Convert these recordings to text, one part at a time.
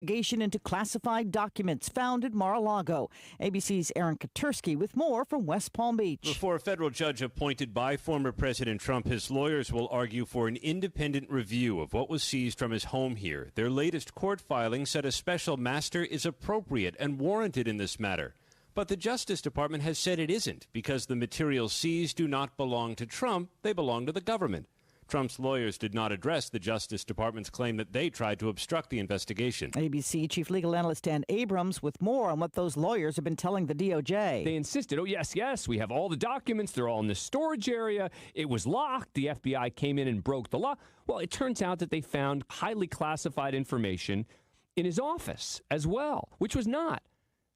Investigation into classified documents found at Mar-a-Lago. ABC's Aaron Katersky with more from West Palm Beach. Before a federal judge appointed by former President Trump, his lawyers will argue for an independent review of what was seized from his home here. Their latest court filing said a special master is appropriate and warranted in this matter. But the Justice Department has said it isn't because the materials seized do not belong to Trump, they belong to the government. Trump's lawyers did not address the Justice Department's claim that they tried to obstruct the investigation. ABC Chief Legal Analyst Dan Abrams with more on what those lawyers have been telling the DOJ. They insisted, yes, we have all the documents. They're all in the storage area. It was locked. The FBI came in and broke the law. Well, it turns out that they found highly classified information in his office as well, which was not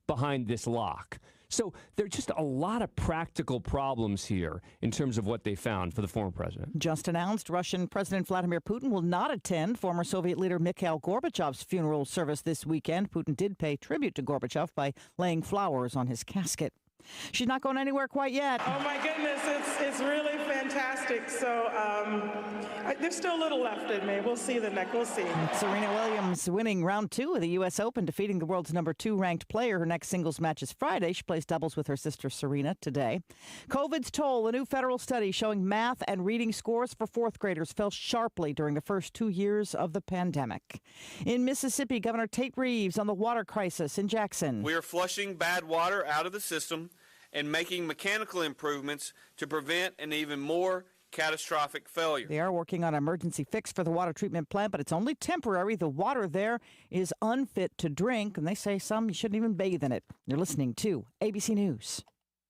behind this lock. So there are just a lot of practical problems here in terms of what they found for the former president. Just announced Russian President Vladimir Putin will not attend former Soviet leader Mikhail Gorbachev's funeral service this weekend. Putin did pay tribute to Gorbachev by laying flowers on his casket. She's not going anywhere quite yet. Oh, my goodness, it's really fantastic. So there's still a little left in me. We'll see the next. We'll see. Serena Williams winning round 2 of the U.S. Open, defeating the world's number 2 ranked player. Her next singles match is Friday. She plays doubles with her sister Serena today. COVID's toll. A new federal study showing math and reading scores for fourth graders fell sharply during the first 2 years of the pandemic. In Mississippi, Governor Tate Reeves on the water crisis in Jackson. We are flushing bad water out of the system and making mechanical improvements to prevent an even more catastrophic failure. They are working on an emergency fix for the water treatment plant, but it's only temporary. The water there is unfit to drink, and they say some you shouldn't even bathe in it. You're listening to ABC News.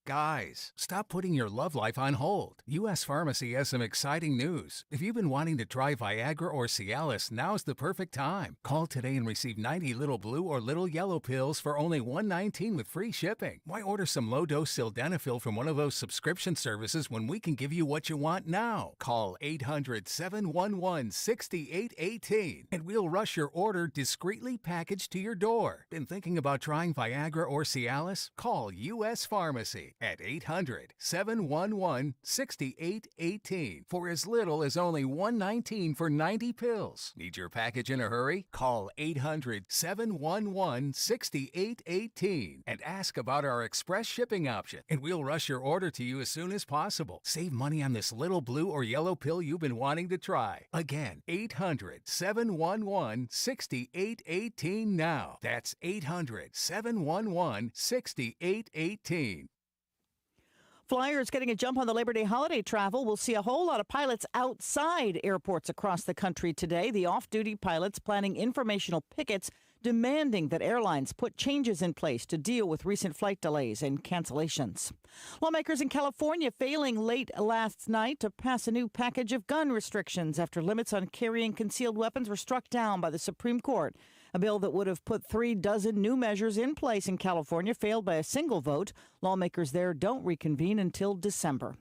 Guys, stop putting your love life on hold. U.S. Pharmacy has some exciting news. If you've been wanting to try Viagra or Cialis, now's the perfect time. Call today and receive 90 little blue or little yellow pills for only $119 with free shipping. Why order some low-dose sildenafil from one of those subscription services when we can give you what you want now? Call 800-711-6818 and we'll rush your order discreetly packaged to your door. Been thinking about trying Viagra or Cialis? Call U.S. Pharmacy at 800-711-6818 for as little as only $119 for 90 pills. Need your package in a hurry? Call 800-711-6818 and ask about our express shipping option, and we'll rush your order to you as soon as possible. Save money on this little blue or yellow pill you've been wanting to try. Again, 800-711-6818 now. That's 800-711-6818. Flyers getting a jump on the Labor Day holiday travel. We'll see a whole lot of pilots outside airports across the country today. The off-duty pilots planning informational pickets demanding that airlines put changes in place to deal with recent flight delays and cancellations. Lawmakers in California failing late last night to pass a new package of gun restrictions after limits on carrying concealed weapons were struck down by the Supreme Court. A bill that would have put 36 new measures in place in California failed by a single vote. Lawmakers there don't reconvene until December.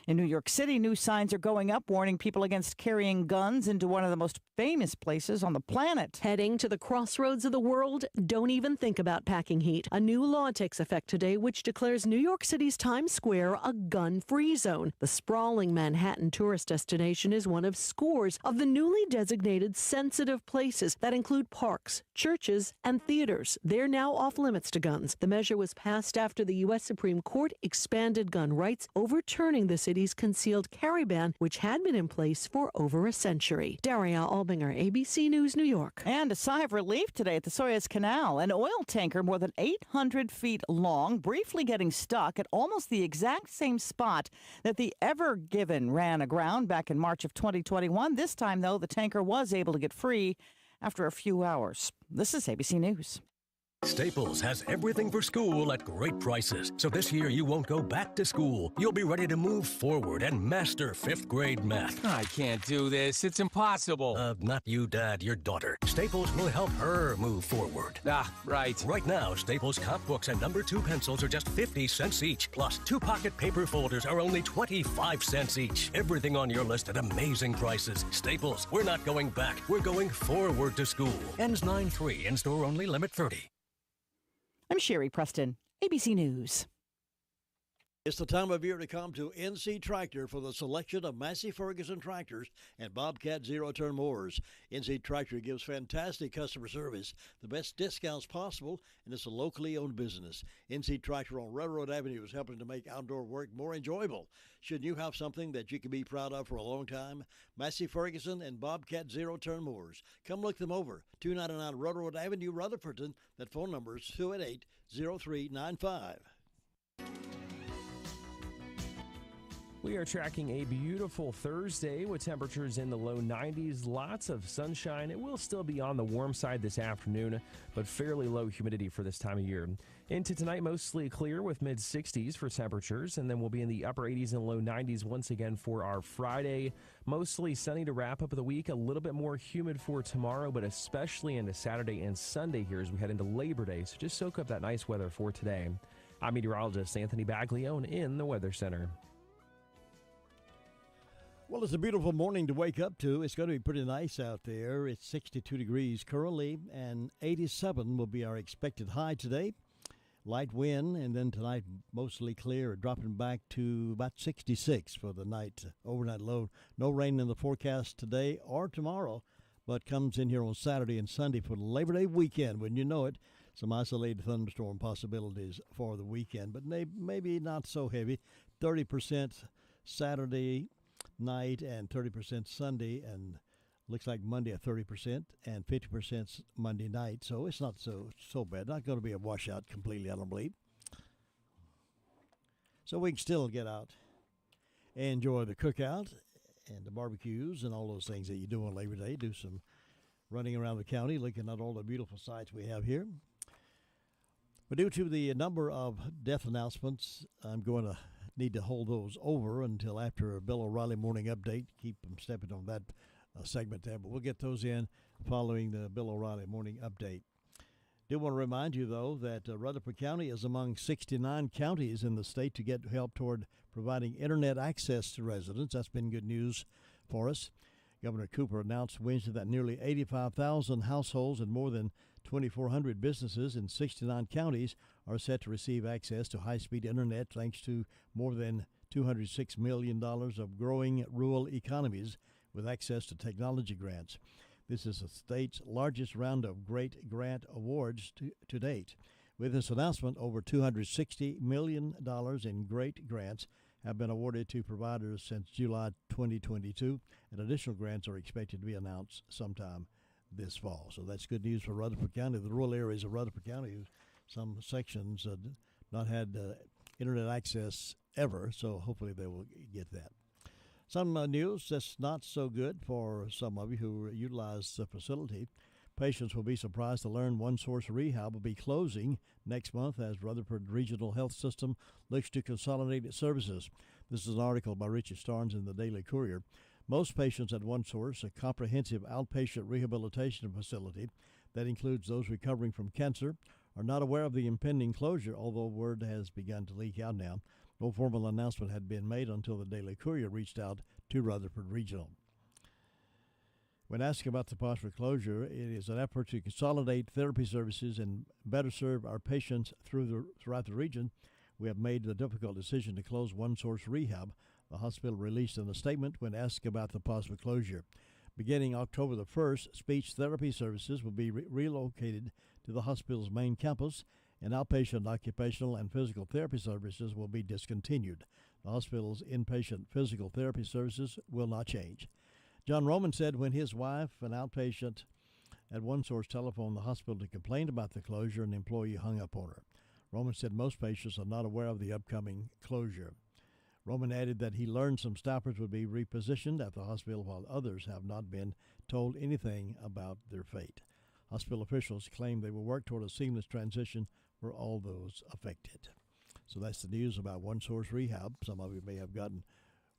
In New York City, new signs are going up warning people against carrying guns into one of the most famous places on the planet. Heading to the crossroads of the world, don't even think about packing heat. A new law takes effect today which declares New York City's Times Square a gun-free zone. The sprawling Manhattan tourist destination is one of scores of the newly designated sensitive places that include parks, churches, and theaters. They're now off limits to guns. The measure was passed after the U.S. Supreme Court expanded gun rights, overturning the city's concealed carry ban, which had been in place for over a century. Daria Albinger, ABC News, New York. And a sigh of relief today at the Suez Canal. An oil tanker more than 800 feet long, briefly getting stuck at almost the exact same spot that the Ever Given ran aground back in March of 2021. This time, though, the tanker was able to get free after a few hours. This is ABC News. Staples has everything for school at great prices. So this year you won't go back to school. You'll be ready to move forward and master 5th grade math. I can't do this. It's impossible. Not you, Dad, your daughter. Staples will help her move forward. Ah, right. Right now, Staples comp books and number 2 pencils are just 50 cents each. Plus, 2 pocket paper folders are only 25 cents each. Everything on your list at amazing prices. Staples, we're not going back. We're going forward to school. Ends 9/3. In-store only. Limit 30. I'm Sherry Preston, ABC News. It's the time of year to come to NC Tractor for the selection of Massey Ferguson tractors and Bobcat zero-turn mowers. NC Tractor gives fantastic customer service, the best discounts possible, and it's a locally owned business. NC Tractor on Railroad Avenue is helping to make outdoor work more enjoyable. Should you have something that you can be proud of for a long time? Massey Ferguson and Bobcat zero-turn mowers. Come look them over. 299 Railroad Avenue, Rutherfordton. That phone number is 288-0395. We are tracking a beautiful Thursday with temperatures in the low 90s, lots of sunshine. It will still be on the warm side this afternoon, but fairly low humidity for this time of year. Into tonight, mostly clear with mid-60s for temperatures, and then we'll be in the upper 80s and low 90s once again for our Friday. Mostly sunny to wrap up the week, a little bit more humid for tomorrow, but especially into Saturday and Sunday here as we head into Labor Day, so just soak up that nice weather for today. I'm meteorologist Anthony Baglione in the Weather Center. Well, it's a beautiful morning to wake up to. It's going to be pretty nice out there. It's 62 degrees currently, and 87 will be our expected high today. Light wind, and then tonight mostly clear, dropping back to about 66 for the night, overnight low. No rain in the forecast today or tomorrow, but comes in here on Saturday and Sunday for the Labor Day weekend. When you know it, some isolated thunderstorm possibilities for the weekend, but maybe not so heavy. 30% Saturday night and 30% Sunday, and looks like Monday at 30% and 50% Monday night. So it's not so bad. Not going to be a washout completely, I don't believe. So we can still get out and enjoy the cookout and the barbecues and all those things that you do on Labor Day. Do some running around the county, looking at all the beautiful sights we have here. But due to the number of death announcements, I'm going to need to hold those over until after a Bill O'Reilly morning update. Keep them stepping on that segment there, but we'll get those in following the Bill O'Reilly morning update. Do want to remind you, though, that Rutherford County is among 69 counties in the state to get help toward providing internet access to residents. That's been good news for us. Governor Cooper announced Wednesday that nearly 85,000 households and more than 2,400 businesses in 69 counties are set to receive access to high-speed internet thanks to more than $206 million of growing rural economies with access to technology grants. This is the state's largest round of great grant awards to date. With this announcement, over $260 million in great grants have been awarded to providers since July 2022, and additional grants are expected to be announced sometime this fall. So that's good news for Rutherford County. The rural areas of Rutherford County, some sections not had internet access ever, so hopefully they will get that. Some news that's not so good for some of you who utilize the facility. Patients will be surprised to learn One Source Rehab will be closing next month as Rutherford Regional Health System looks to consolidate its services. This is an article by Richard Starnes in the Daily Courier. Most patients at One Source, a comprehensive outpatient rehabilitation facility that includes those recovering from cancer, are not aware of the impending closure, although word has begun to leak out now. No formal announcement had been made until the Daily Courier reached out to Rutherford Regional. When asked about the possible closure, it is an effort to consolidate therapy services and better serve our patients throughout the region. We have made the difficult decision to close One Source Rehab, the hospital released in a statement when asked about the possible closure. Beginning October the 1st, speech therapy services will be relocated to the hospital's main campus, and outpatient occupational and physical therapy services will be discontinued. The hospital's inpatient physical therapy services will not change. John Roman said when his wife, an outpatient at One Source, telephoned the hospital to complain about the closure, an employee hung up on her. Roman said most patients are not aware of the upcoming closure. Roman added that he learned some staffers would be repositioned at the hospital while others have not been told anything about their fate. Hospital officials claim they will work toward a seamless transition for all those affected. So that's the news about One Source Rehab. Some of you may have gotten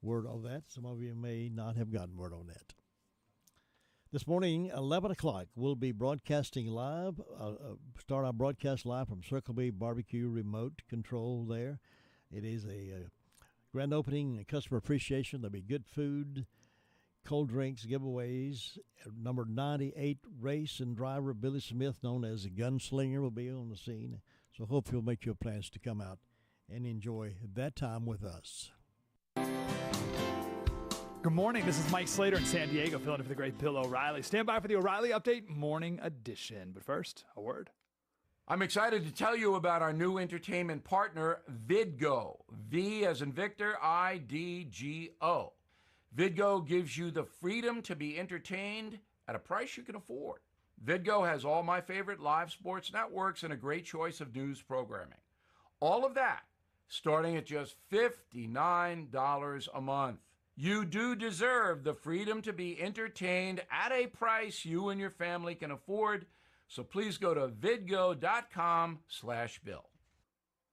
word on that. Some of you may not have gotten word on that. This morning, 11 o'clock, we'll be broadcasting live, start our broadcast live from Circle B Barbecue Remote Control there. It is a grand opening and customer appreciation. There'll be good food, cold drinks, giveaways. Number 98 race and driver Billy Smith, known as the Gunslinger, will be on the scene. So hope you'll make your plans to come out and enjoy that time with us. Good morning. This is Mike Slater in San Diego, filling in for the great Bill O'Reilly. Stand by for the O'Reilly Update Morning Edition. But first, a word. I'm excited to tell you about our new entertainment partner, Vidgo. V as in Victor, I-D-G-O. Vidgo gives you the freedom to be entertained at a price you can afford. Vidgo has all my favorite live sports networks and a great choice of news programming. All of that starting at just $59 a month. You do deserve the freedom to be entertained at a price you and your family can afford. So please go to vidgo.com/Bill.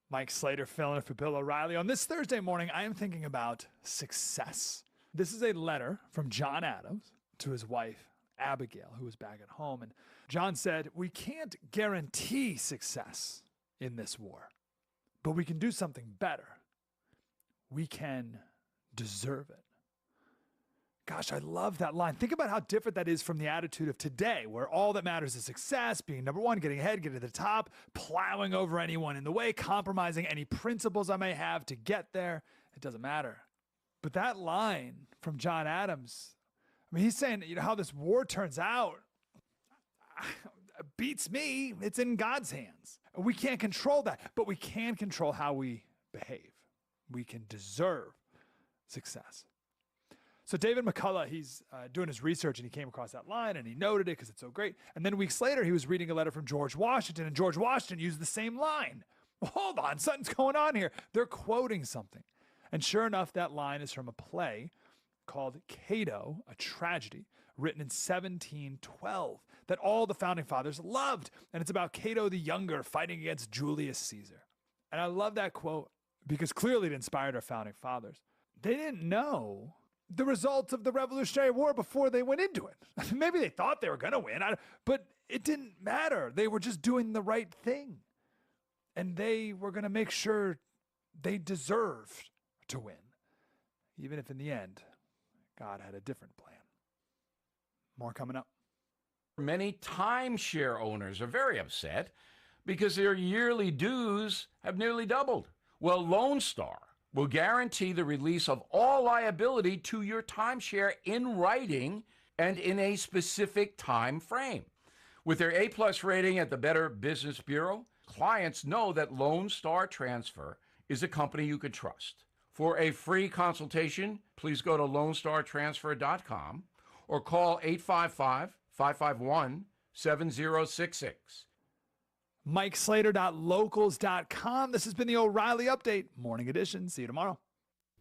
Mike Slater filling in for Bill O'Reilly. On this Thursday morning, I am thinking about success. This is a letter from John Adams to his wife, Abigail, who was back at home. And John said, "We can't guarantee success in this war, but we can do something better. We can deserve it." Gosh, I love that line. Think about how different that is from the attitude of today, where all that matters is success, being number one, getting ahead, getting to the top, plowing over anyone in the way, compromising any principles I may have to get there. It doesn't matter. But that line from John Adams, I mean, he's saying, how this war turns out beats me. It's in God's hands. We can't control that, but we can control how we behave. We can deserve success. So David McCullough, he's doing his research, and he came across that line, and he noted it because it's so great. And then weeks later, he was reading a letter from George Washington, and George Washington used the same line. Well, hold on, something's going on here. They're quoting something. And sure enough, that line is from a play called Cato, a Tragedy, written in 1712, that all the founding fathers loved. And it's about Cato the Younger fighting against Julius Caesar. And I love that quote because clearly it inspired our founding fathers. They didn't know the results of the Revolutionary War before they went into it. Maybe they thought they were going to win, but it didn't matter. They were just doing the right thing. And they were going to make sure they deserved to win, even if in the end, God had a different plan. More coming up. Many timeshare owners are very upset because their yearly dues have nearly doubled. Well, Lone Star will guarantee the release of all liability to your timeshare in writing and in a specific time frame. With their A+ rating at the Better Business Bureau, clients know that Lone Star Transfer is a company you can trust. For a free consultation, please go to lonestartransfer.com or call 855-551-7066. MikeSlater.locals.com. This has been the O'Reilly Update Morning Edition. See you tomorrow.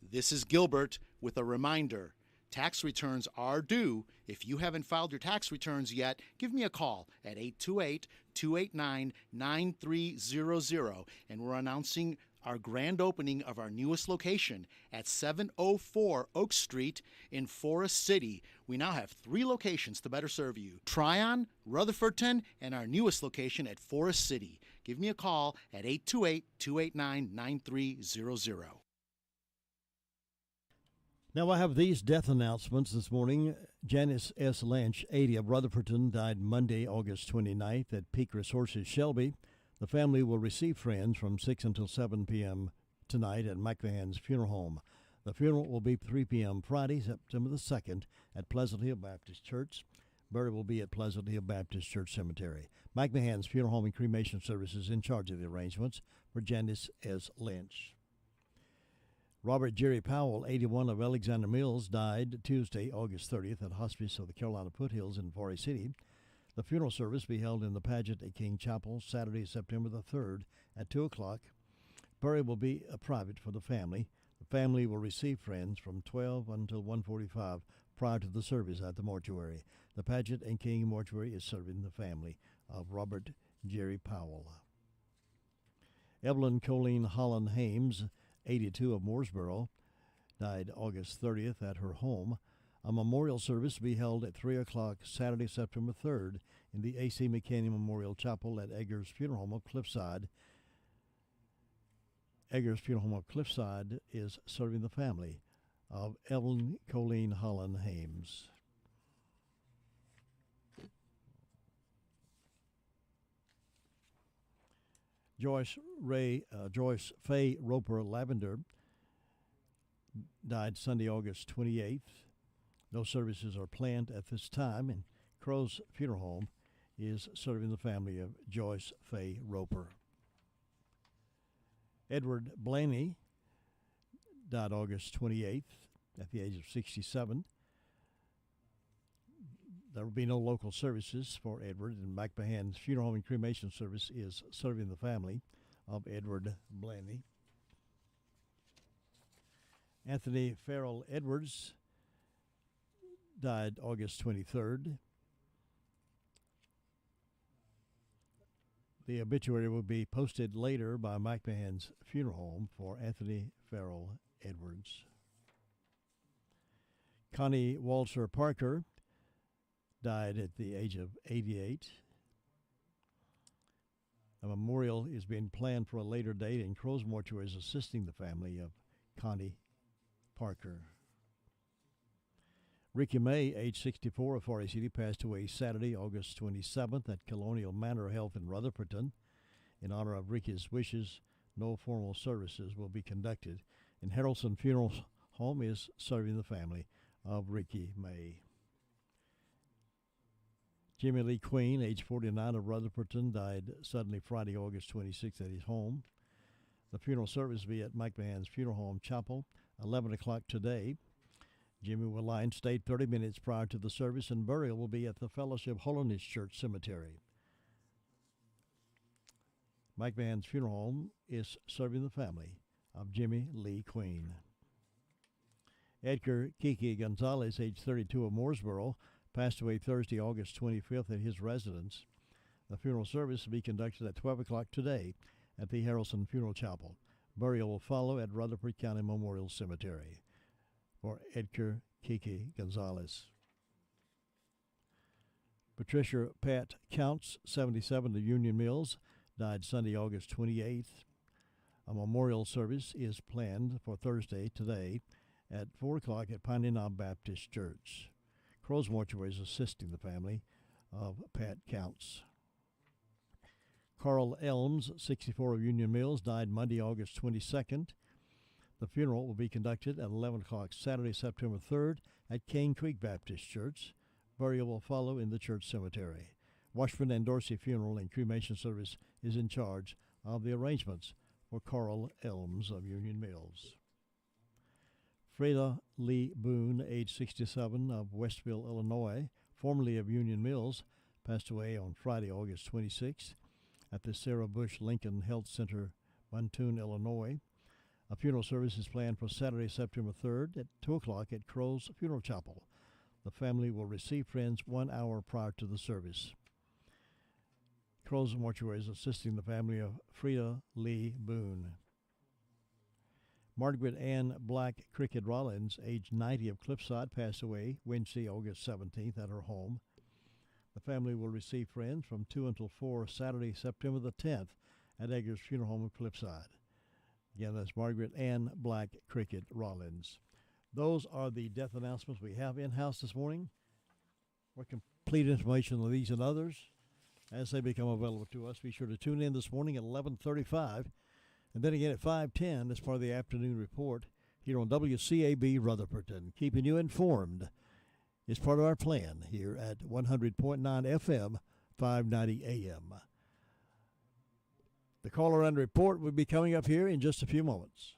This is Gilbert with a reminder. Tax returns are due. If you haven't filed your tax returns yet, give me a call at 828-289-9300. And we're announcing our grand opening of our newest location at 704 Oak Street in Forest City. We now have 3 locations to better serve you: Tryon, Rutherfordton, and our newest location at Forest City. Give me a call at 828-289-9300. Now I have these death announcements this morning. Janice S. Lynch, 80, of Rutherfordton, died Monday, August 29th at Peak Resources, Shelby. The family will receive friends from 6 until 7 p.m. tonight at McMahon's Funeral Home. The funeral will be 3 p.m. Friday, September the 2nd at Pleasant Hill Baptist Church. Burial will be at Pleasant Hill Baptist Church Cemetery. McMahon's Funeral Home and Cremation Services in charge of the arrangements for Janice S. Lynch. Robert Jerry Powell, 81, of Alexander Mills, died Tuesday, August 30th at Hospice of the Carolina Foothills in Forest City. The funeral service will be held in the Pageant at King Chapel Saturday, September the 3rd at 2 o'clock. Burial will be private for the family. The family will receive friends from 12 until 1:45 prior to the service at the mortuary. The Pageant and King Mortuary is serving the family of Robert Jerry Powell. Evelyn Colleen Holland Hames, 82, of Mooresboro, died August 30th at her home. A memorial service will be held at 3 o'clock Saturday, September 3rd in the A.C. McKinney Memorial Chapel at Eggers Funeral Home of Cliffside. Eggers Funeral Home of Cliffside is serving the family of Evelyn Colleen Holland Hames. Joyce Faye Roper Lavender died Sunday, August 28th. No services are planned at this time, and Crow's Funeral Home is serving the family of Joyce Faye Roper. Edward Blaney died August 28th at the age of 67. There will be no local services for Edward, and McMahon's Funeral Home and Cremation Service is serving the family of Edward Blaney. Anthony Farrell Edwards died August 23rd. The obituary will be posted later by McMahon's Funeral Home for Anthony Farrell Edwards. Connie Walter Parker died at the age of 88. A memorial is being planned for a later date, and Crow's Mortuary is assisting the family of Connie Parker. Ricky May, age 64, of Forest City, passed away Saturday, August 27th at Colonial Manor Health in Rutherfordton. In honor of Ricky's wishes, no formal services will be conducted, and Harrelson Funeral Home is serving the family of Ricky May. Jimmy Lee Queen, age 49, of Rutherfordton, died suddenly Friday, August 26th at his home. The funeral service will be at McMahon's Funeral Home Chapel, 11 o'clock today. Jimmy will lie in state 30 minutes prior to the service, and burial will be at the Fellowship Holiness Church Cemetery. McMahon's Funeral Home is serving the family of Jimmy Lee Queen. Edgar Kiki Gonzalez, age 32, of Mooresboro, passed away Thursday, August 25th at his residence. The funeral service will be conducted at 12 o'clock today at the Harrelson Funeral Chapel. Burial will follow at Rutherford County Memorial Cemetery. For Edgar Kiki Gonzalez. Patricia Pat Counts, 77, of Union Mills, died Sunday, August 28th. A memorial service is planned for Thursday, today, at 4 o'clock at Piney Knob Baptist Church. Crow's Mortuary is assisting the family of Pat Counts. Carl Elms, 64, of Union Mills, died Monday, August 22nd. The funeral will be conducted at 11 o'clock Saturday, September 3rd at Cane Creek Baptist Church. Burial will follow in the church cemetery. Washburn and Dorsey Funeral and Cremation Service is in charge of the arrangements for Carl Elms of Union Mills. Freda Lee Boone, age 67, of Westville, Illinois, formerly of Union Mills, passed away on Friday, August 26th at the Sarah Bush Lincoln Health Center, Buntoon, Illinois. A funeral service is planned for Saturday, September 3rd at 2 o'clock at Crow's Funeral Chapel. The family will receive friends 1 hour prior to the service. Crow's Mortuary is assisting the family of Freda Lee Boone. Margaret Ann Black Cricket Rollins, age 90, of Cliffside, passed away Wednesday, August 17th at her home. The family will receive friends from 2 until 4 Saturday, September the 10th at Eggers Funeral Home in Cliffside. Again, that's Margaret Ann Black Cricket Rollins. Those are the death announcements we have in-house this morning. For complete information on these and others, as they become available to us, be sure to tune in this morning at 11:35. And then again at 5:10 as part of the afternoon report here on WCAB Rutherfordton. Keeping you informed is part of our plan here at 100.9 FM, 590 AM. The caller and report will be coming up here in just a few moments.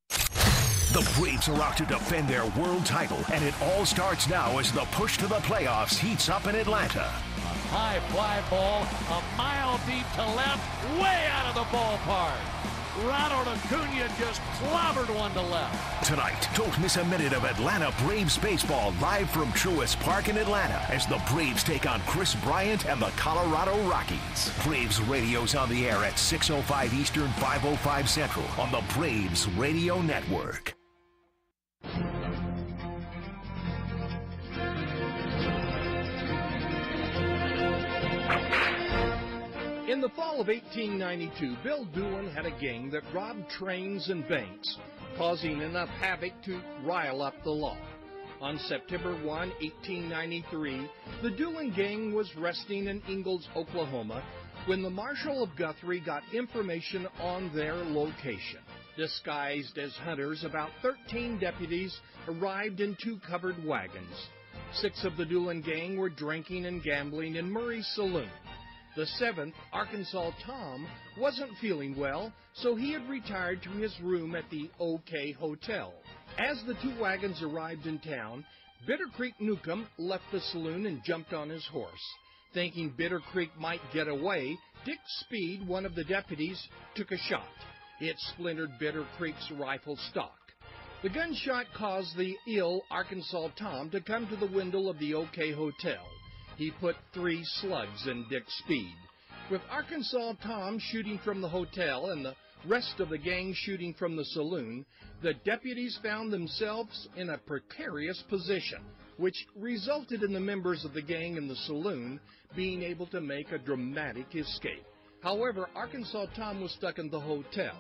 The Braves are out to defend their world title, and it all starts now as the push to the playoffs heats up in Atlanta. A high fly ball, a mile deep to left, way out of the ballpark. Ronald Acuna just clobbered one to left. Tonight, don't miss a minute of Atlanta Braves baseball live from Truist Park in Atlanta as the Braves take on Chris Bryant and the Colorado Rockies. Braves radio's on the air at 6:05 Eastern, 5:05 Central on the Braves Radio Network. In the fall of 1892, Bill Doolin had a gang that robbed trains and banks, causing enough havoc to rile up the law. On September 1, 1893, the Doolin gang was resting in Ingalls, Oklahoma, when the Marshal of Guthrie got information on their location. Disguised as hunters, about 13 deputies arrived in 2 covered wagons. 6 of the Doolin gang were drinking and gambling in Murray's saloon. The 7th, Arkansas Tom, wasn't feeling well, so he had retired to his room at the OK Hotel. As the 2 wagons arrived in town, Bitter Creek Newcomb left the saloon and jumped on his horse. Thinking Bitter Creek might get away, Dick Speed, one of the deputies, took a shot. It splintered Bitter Creek's rifle stock. The gunshot caused the ill Arkansas Tom to come to the window of the OK Hotel. He put 3 slugs in Dick Speed. With Arkansas Tom shooting from the hotel and the rest of the gang shooting from the saloon, the deputies found themselves in a precarious position, which resulted in the members of the gang in the saloon being able to make a dramatic escape. However, Arkansas Tom was stuck in the hotel.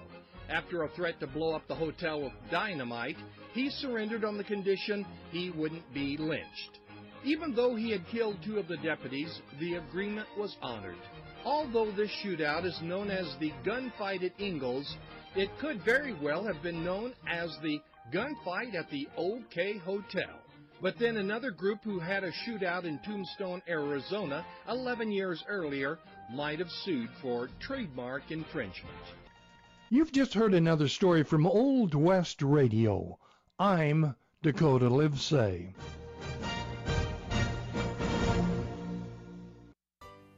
After a threat to blow up the hotel with dynamite, he surrendered on the condition he wouldn't be lynched. Even though he had killed 2 of the deputies, the agreement was honored. Although this shootout is known as the gunfight at Ingalls, it could very well have been known as the gunfight at the OK Hotel. But then another group who had a shootout in Tombstone, Arizona, 11 years earlier, might have sued for trademark infringement. You've just heard another story from Old West Radio. I'm Dakota Livesay.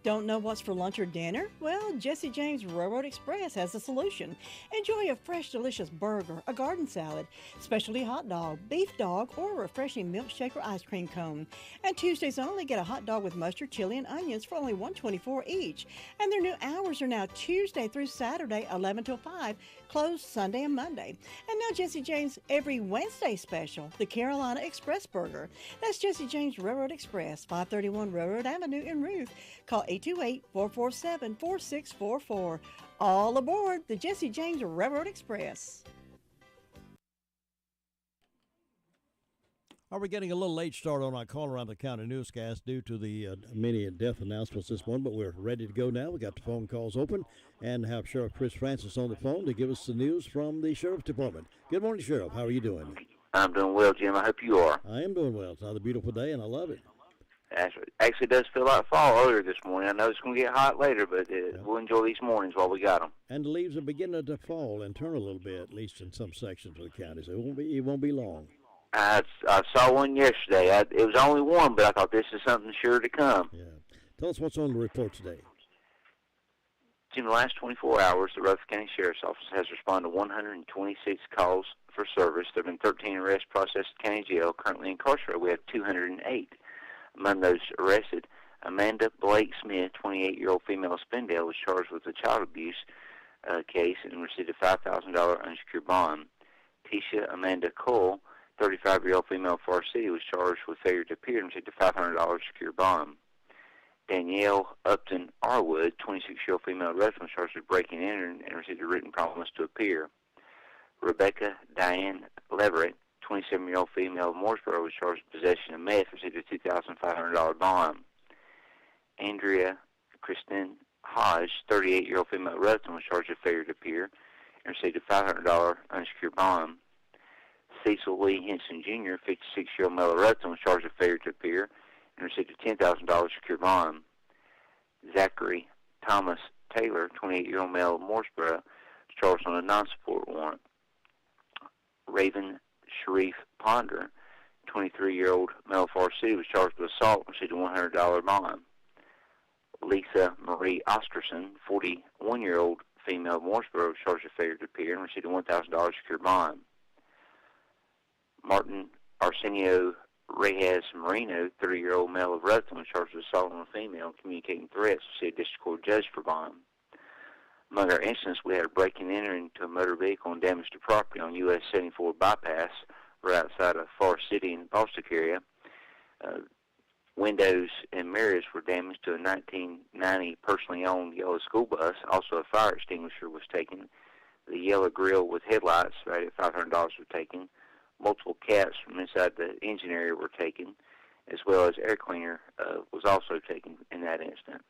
Don't know what's for lunch or dinner? Well, Jesse James Railroad Express has a solution. Enjoy a fresh, delicious burger, a garden salad, specialty hot dog, beef dog, or a refreshing milkshake or ice cream cone. And Tuesdays only, get a hot dog with mustard, chili, and onions for only $1.24 each. And their new hours are now Tuesday through Saturday, 11 till 5, closed Sunday and Monday. And now Jesse James every Wednesday special, the Carolina Express Burger. That's Jesse James Railroad Express, 531 Railroad Avenue in Ruth. Call 828-447-4644. All aboard the Jesse James Railroad Express. Are we getting a little late start on our Call Around the County newscast due to the many death announcements this morning, but we're ready to go now. We got the phone calls open and have Sheriff Chris Francis on the phone to give us the news from the Sheriff's Department. Good morning, Sheriff. How are you doing? I'm doing well, Jim. I hope you are. I am doing well. It's another beautiful day, and I love it. Actually, it does feel like fall earlier this morning. I know it's going to get hot later, but we'll enjoy these mornings while we got them. And the leaves are beginning to fall and turn a little bit, at least in some sections of the county. So it won't be long. I saw one yesterday. It was only one, but I thought this is something sure to come. Yeah. Tell us what's on the report today. In the last 24 hours, the Rutherford County Sheriff's Office has responded to 126 calls for service. There have been 13 arrests processed at county jail. Currently incarcerated, we have 208. Among those arrested, Amanda Blake Smith, 28-year-old female of Spindale, was charged with a child abuse case and received a $5,000 unsecured bond. Tisha Amanda Cole, 35-year-old female of Forest City, was charged with failure to appear and received a $500 secured bond. Danielle Upton Arwood, 26-year-old female of Redmond, was charged with breaking and entering and received a written promise to appear. Rebecca Diane Leverett, 27-year-old female of Mooresboro, was charged with possession of meth, received a $2,500 bond. Andrea Kristen Hodge, 38-year-old female of Rutherford, was charged with failure to appear and received a $500 unsecured bond. Cecil Lee Henson Jr., 56-year-old male of Rutherford, was charged with failure to appear and received a $10,000 secured bond. Zachary Thomas Taylor, 28-year-old male of Mooresboro, was charged on a non-support warrant. Raven Sharif Ponder, 23-year-old male of Forest City, was charged with assault and received a $100 bond. Lisa Marie Osterson, 41-year-old female of Mooresboro, was charged with failure to appear and received a $1,000 secured bond. Martin Arsenio Reyes Marino, 30-year-old male of Rutherford, was charged with assault on a female and communicating threats, received a district court judge for bond. Among our incidents, we had a breaking and entering into a motor vehicle and damage to property on US 74 bypass right outside of Forest City in the Bostic area. Windows and mirrors were damaged to a 1990 personally owned yellow school bus. Also, a fire extinguisher was taken. The yellow grill with headlights valued at $500 were taken. Multiple caps from inside the engine area were taken, as well as air cleaner was also taken in that incident.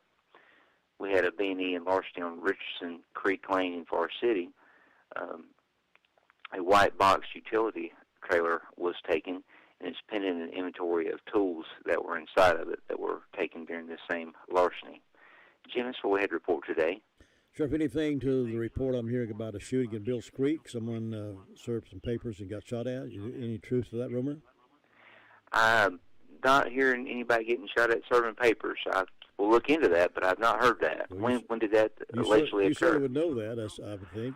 we had a B&E in larceny on Richardson Creek Lane in Forest City. A white box utility trailer was taken, and it's pending an inventory of tools that were inside of it that were taken during this same larceny. Jim, that's what we had to report today. Sheriff, anything to the report I'm hearing about a shooting in Bills Creek? Someone served some papers and got shot at. Any truth to that rumor? I'm not hearing anybody getting shot at serving papers. I will look into that, but I've not heard that. Well, when did that allegedly you occur? certainly would know that, I would think.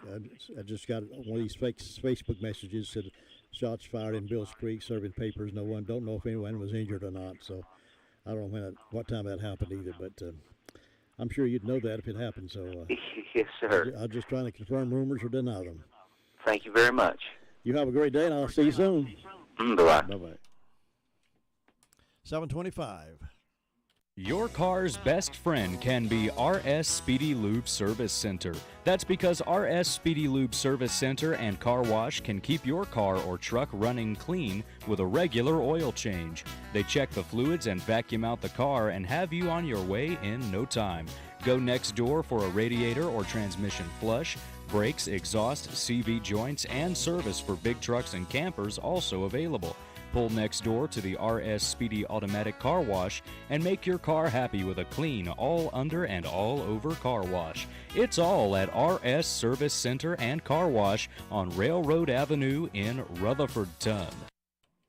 I just got one of these Facebook messages said shots fired in Bills Creek serving papers. Don't know if anyone was injured or not. So I don't know what time that happened either, but I'm sure you'd know that if it happened. So yes, sir. I'm just trying to confirm rumors or deny them. Thank you very much. You have a great day, and I'll see you soon. Bye-bye. Bye-bye. 725. Your car's best friend can be RS Speedy Lube Service Center. That's because RS Speedy Lube Service Center and Car Wash can keep your car or truck running clean with a regular oil change. They check the fluids and vacuum out the car and have you on your way in no time. Go next door for a radiator or transmission flush, brakes, exhaust, CV joints, and service for big trucks and campers also available. Pull next door to the RS Speedy Automatic Car Wash and make your car happy with a clean, all under and all over car wash. It's all at RS Service Center and Car Wash on Railroad Avenue in Rutherfordton.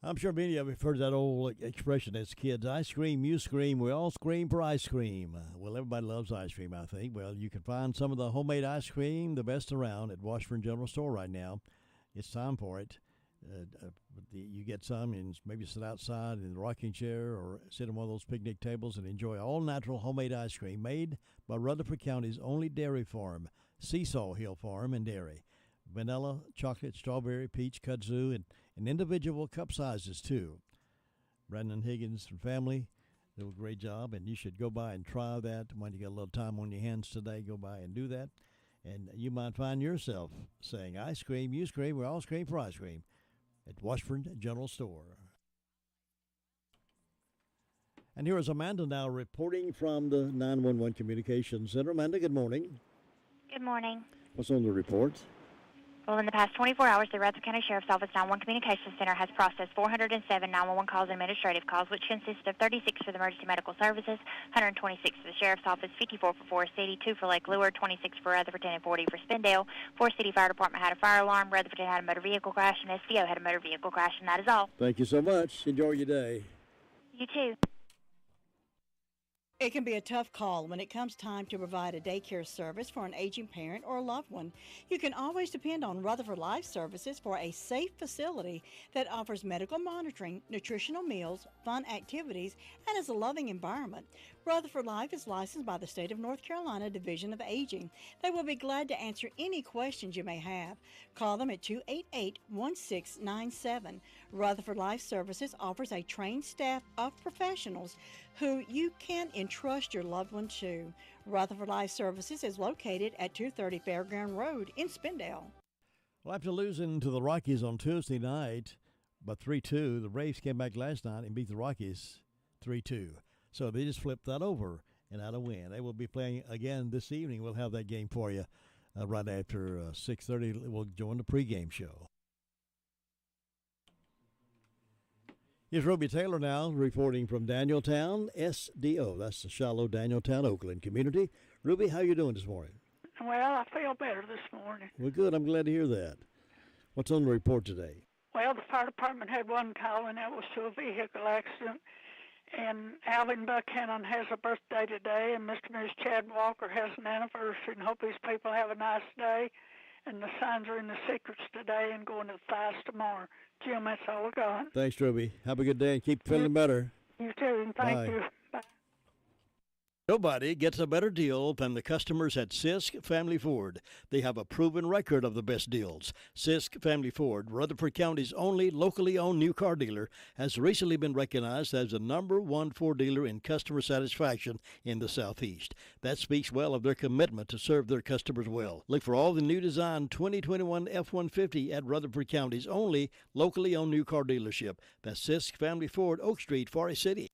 I'm sure many of you have heard that old expression as kids, I scream, you scream, we all scream for ice cream. Well, everybody loves ice cream, I think. Well, you can find some of the homemade ice cream, the best around, at Washburn General Store right now. It's time for it. You get some and maybe sit outside in the rocking chair or sit on one of those picnic tables and enjoy all natural homemade ice cream made by Rutherford County's only dairy farm, Seesaw Hill Farm and Dairy. Vanilla, chocolate, strawberry, peach, kudzu, and individual cup sizes too. Brandon Higgins and family do a great job, and you should go by and try that. When you get a little time on your hands today, go by and do that. And you might find yourself saying, I scream, you scream, we all scream for ice cream at Washburn General Store. And here is Amanda now reporting from the 911 Communications Center. Amanda, good morning. Good morning. What's on the report? Well, in the past 24 hours, the Rutherford County Sheriff's Office 911 Communications Center has processed 407 911 calls and administrative calls, which consist of 36 for the emergency medical services, 126 for the Sheriff's Office, 54 for Forest City, 2 for Lake Lure, 26 for Rutherford, and 40 for Spindale. Forest City Fire Department had a fire alarm, Rutherford had a motor vehicle crash, and SVO had a motor vehicle crash, and that is all. Thank you so much. Enjoy your day. You too. It can be a tough call when it comes time to provide a daycare service for an aging parent or a loved one. You can always depend on Rutherford Life Services for a safe facility that offers medical monitoring, nutritional meals, fun activities, and is a loving environment. Rutherford Life is licensed by the State of North Carolina Division of Aging. They will be glad to answer any questions you may have. Call them at 288-1697. Rutherford Life Services offers a trained staff of professionals who you can entrust your loved one to. Rutherford Life Services is located at 230 Fairground Road in Spindale. Well, after losing to the Rockies on Tuesday night by 3-2, the Braves came back last night and beat the Rockies 3-2. So they just flipped that over and had a win. They will be playing again this evening. We'll have that game for you right after 6:30. We'll join the pregame show. Here's Ruby Taylor now reporting from Danieltown, SDO. That's the Shallow Danieltown, Oakland community. Ruby, how you doing this morning? Well, I feel better this morning. Well, good. I'm glad to hear that. What's on the report today? Well, the fire department had one call, and that was to a vehicle accident. And Alvin Buchanan has a birthday today, and Mr. and Ms. Chad Walker has an anniversary, and hope these people have a nice day. And the signs are in the secrets today and going to the fights tomorrow. Jim, that's all I got. Thanks, Ruby. Have a good day and keep feeling better. You too, and thank Bye. you. Bye. Nobody gets a better deal than the customers at Sisk Family Ford. They have a proven record of the best deals. Sisk Family Ford, Rutherford County's only locally owned new car dealer, has recently been recognized as the #1 Ford dealer in customer satisfaction in the Southeast. That speaks well of their commitment to serve their customers well. Look for all the new design 2021 F-150 at Rutherford County's only locally owned new car dealership. That's Sisk Family Ford, Oak Street, Forest City.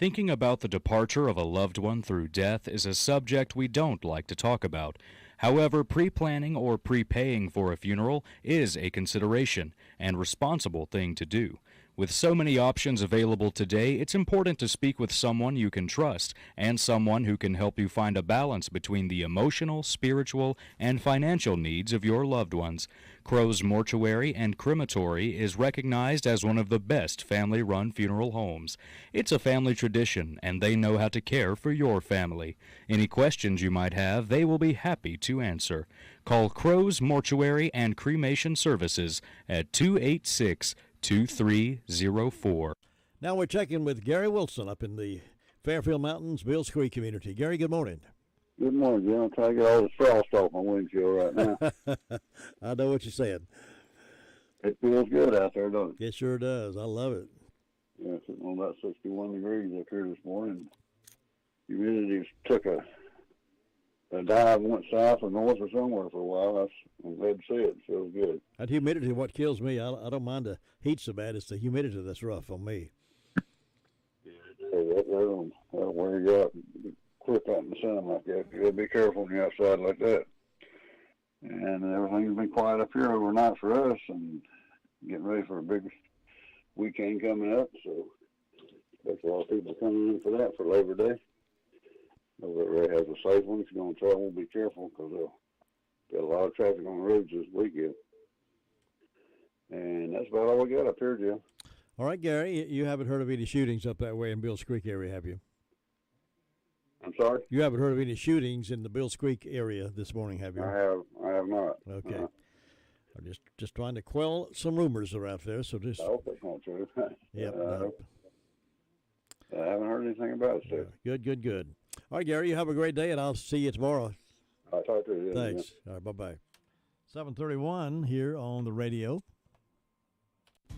Thinking about the departure of a loved one through death is a subject we don't like to talk about. However, pre-planning or prepaying for a funeral is a consideration and responsible thing to do. With so many options available today, it's important to speak with someone you can trust and someone who can help you find a balance between the emotional, spiritual, and financial needs of your loved ones. Crow's Mortuary and Crematory is recognized as one of the best family-run funeral homes. It's a family tradition, and they know how to care for your family. Any questions you might have, they will be happy to answer. Call Crow's Mortuary and Cremation Services at 286-2304. Now we're checking with Gary Wilson up in the Fairfield Mountains, Bills Creek community. Gary, good morning. Good morning, Jim. I'm trying to get all the frost off my windshield right now. I know what you're saying. It feels good out there, doesn't it? It sure does. I love it. Yeah, sitting on about 61 degrees up here this morning. Humidity took a dive and went south or north or somewhere for a while. I'm glad to see it. It feels good. That humidity is what kills me. I don't mind the heat so bad. It's the humidity that's rough on me. Yeah, that'll wear you out quick out in the sun like that. You gotta be careful when you're outside like that. And everything's been quiet up here overnight for us, and getting ready for a big weekend coming up. So there's a lot of people coming in for that for Labor Day. Hope everybody has a safe one. If you're going to travel, be careful because they'll got a lot of traffic on the roads this weekend. And that's about all we got up here, Jim. All right, Gary, you haven't heard of any shootings up that way in Bills Creek area, have you? I'm sorry? You haven't heard of any shootings in the Bills Creek area this morning, have you? I have not. Okay. I'm just trying to quell some rumors around there, so just... I hope that's not true. Yep. I haven't heard anything about it, sir. Good. All right, Gary, you have a great day, and I'll see you tomorrow. I'll talk to you. Thanks. All right, bye-bye. 7:31 here on the radio.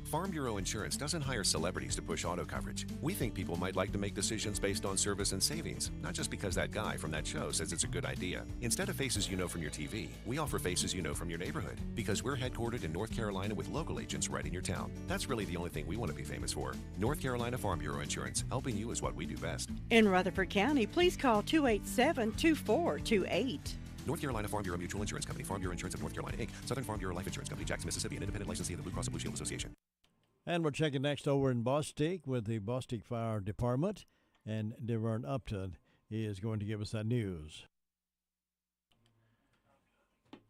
Farm Bureau Insurance doesn't hire celebrities to push auto coverage. We think people might like to make decisions based on service and savings, not just because that guy from that show says it's a good idea. Instead of faces you know from your TV, we offer faces you know from your neighborhood, because we're headquartered in North Carolina with local agents right in your town. That's really the only thing we want to be famous for. North Carolina Farm Bureau Insurance, helping you is what we do best. In Rutherford County, please call 287-2428. North Carolina Farm Bureau Mutual Insurance Company, Farm Bureau Insurance of North Carolina, Inc., Southern Farm Bureau Life Insurance Company, Jackson, Mississippi, an independent licensee of the Blue Cross and Blue Shield Association. And we're checking next over in Bostic with the Bostic Fire Department, and Devern Upton is going to give us that news.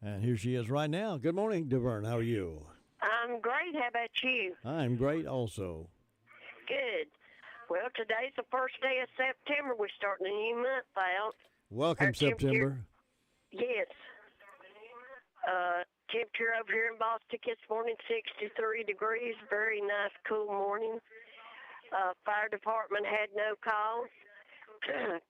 And here she is right now. Good morning, Devern. How are you? I'm great. How about you? I'm great also. Good. Well, today's the first day of September. We're starting a new month out. Welcome, September. Yes. Temperature over here in Bostic this morning, 63 degrees. Very nice, cool morning. Fire department had no calls.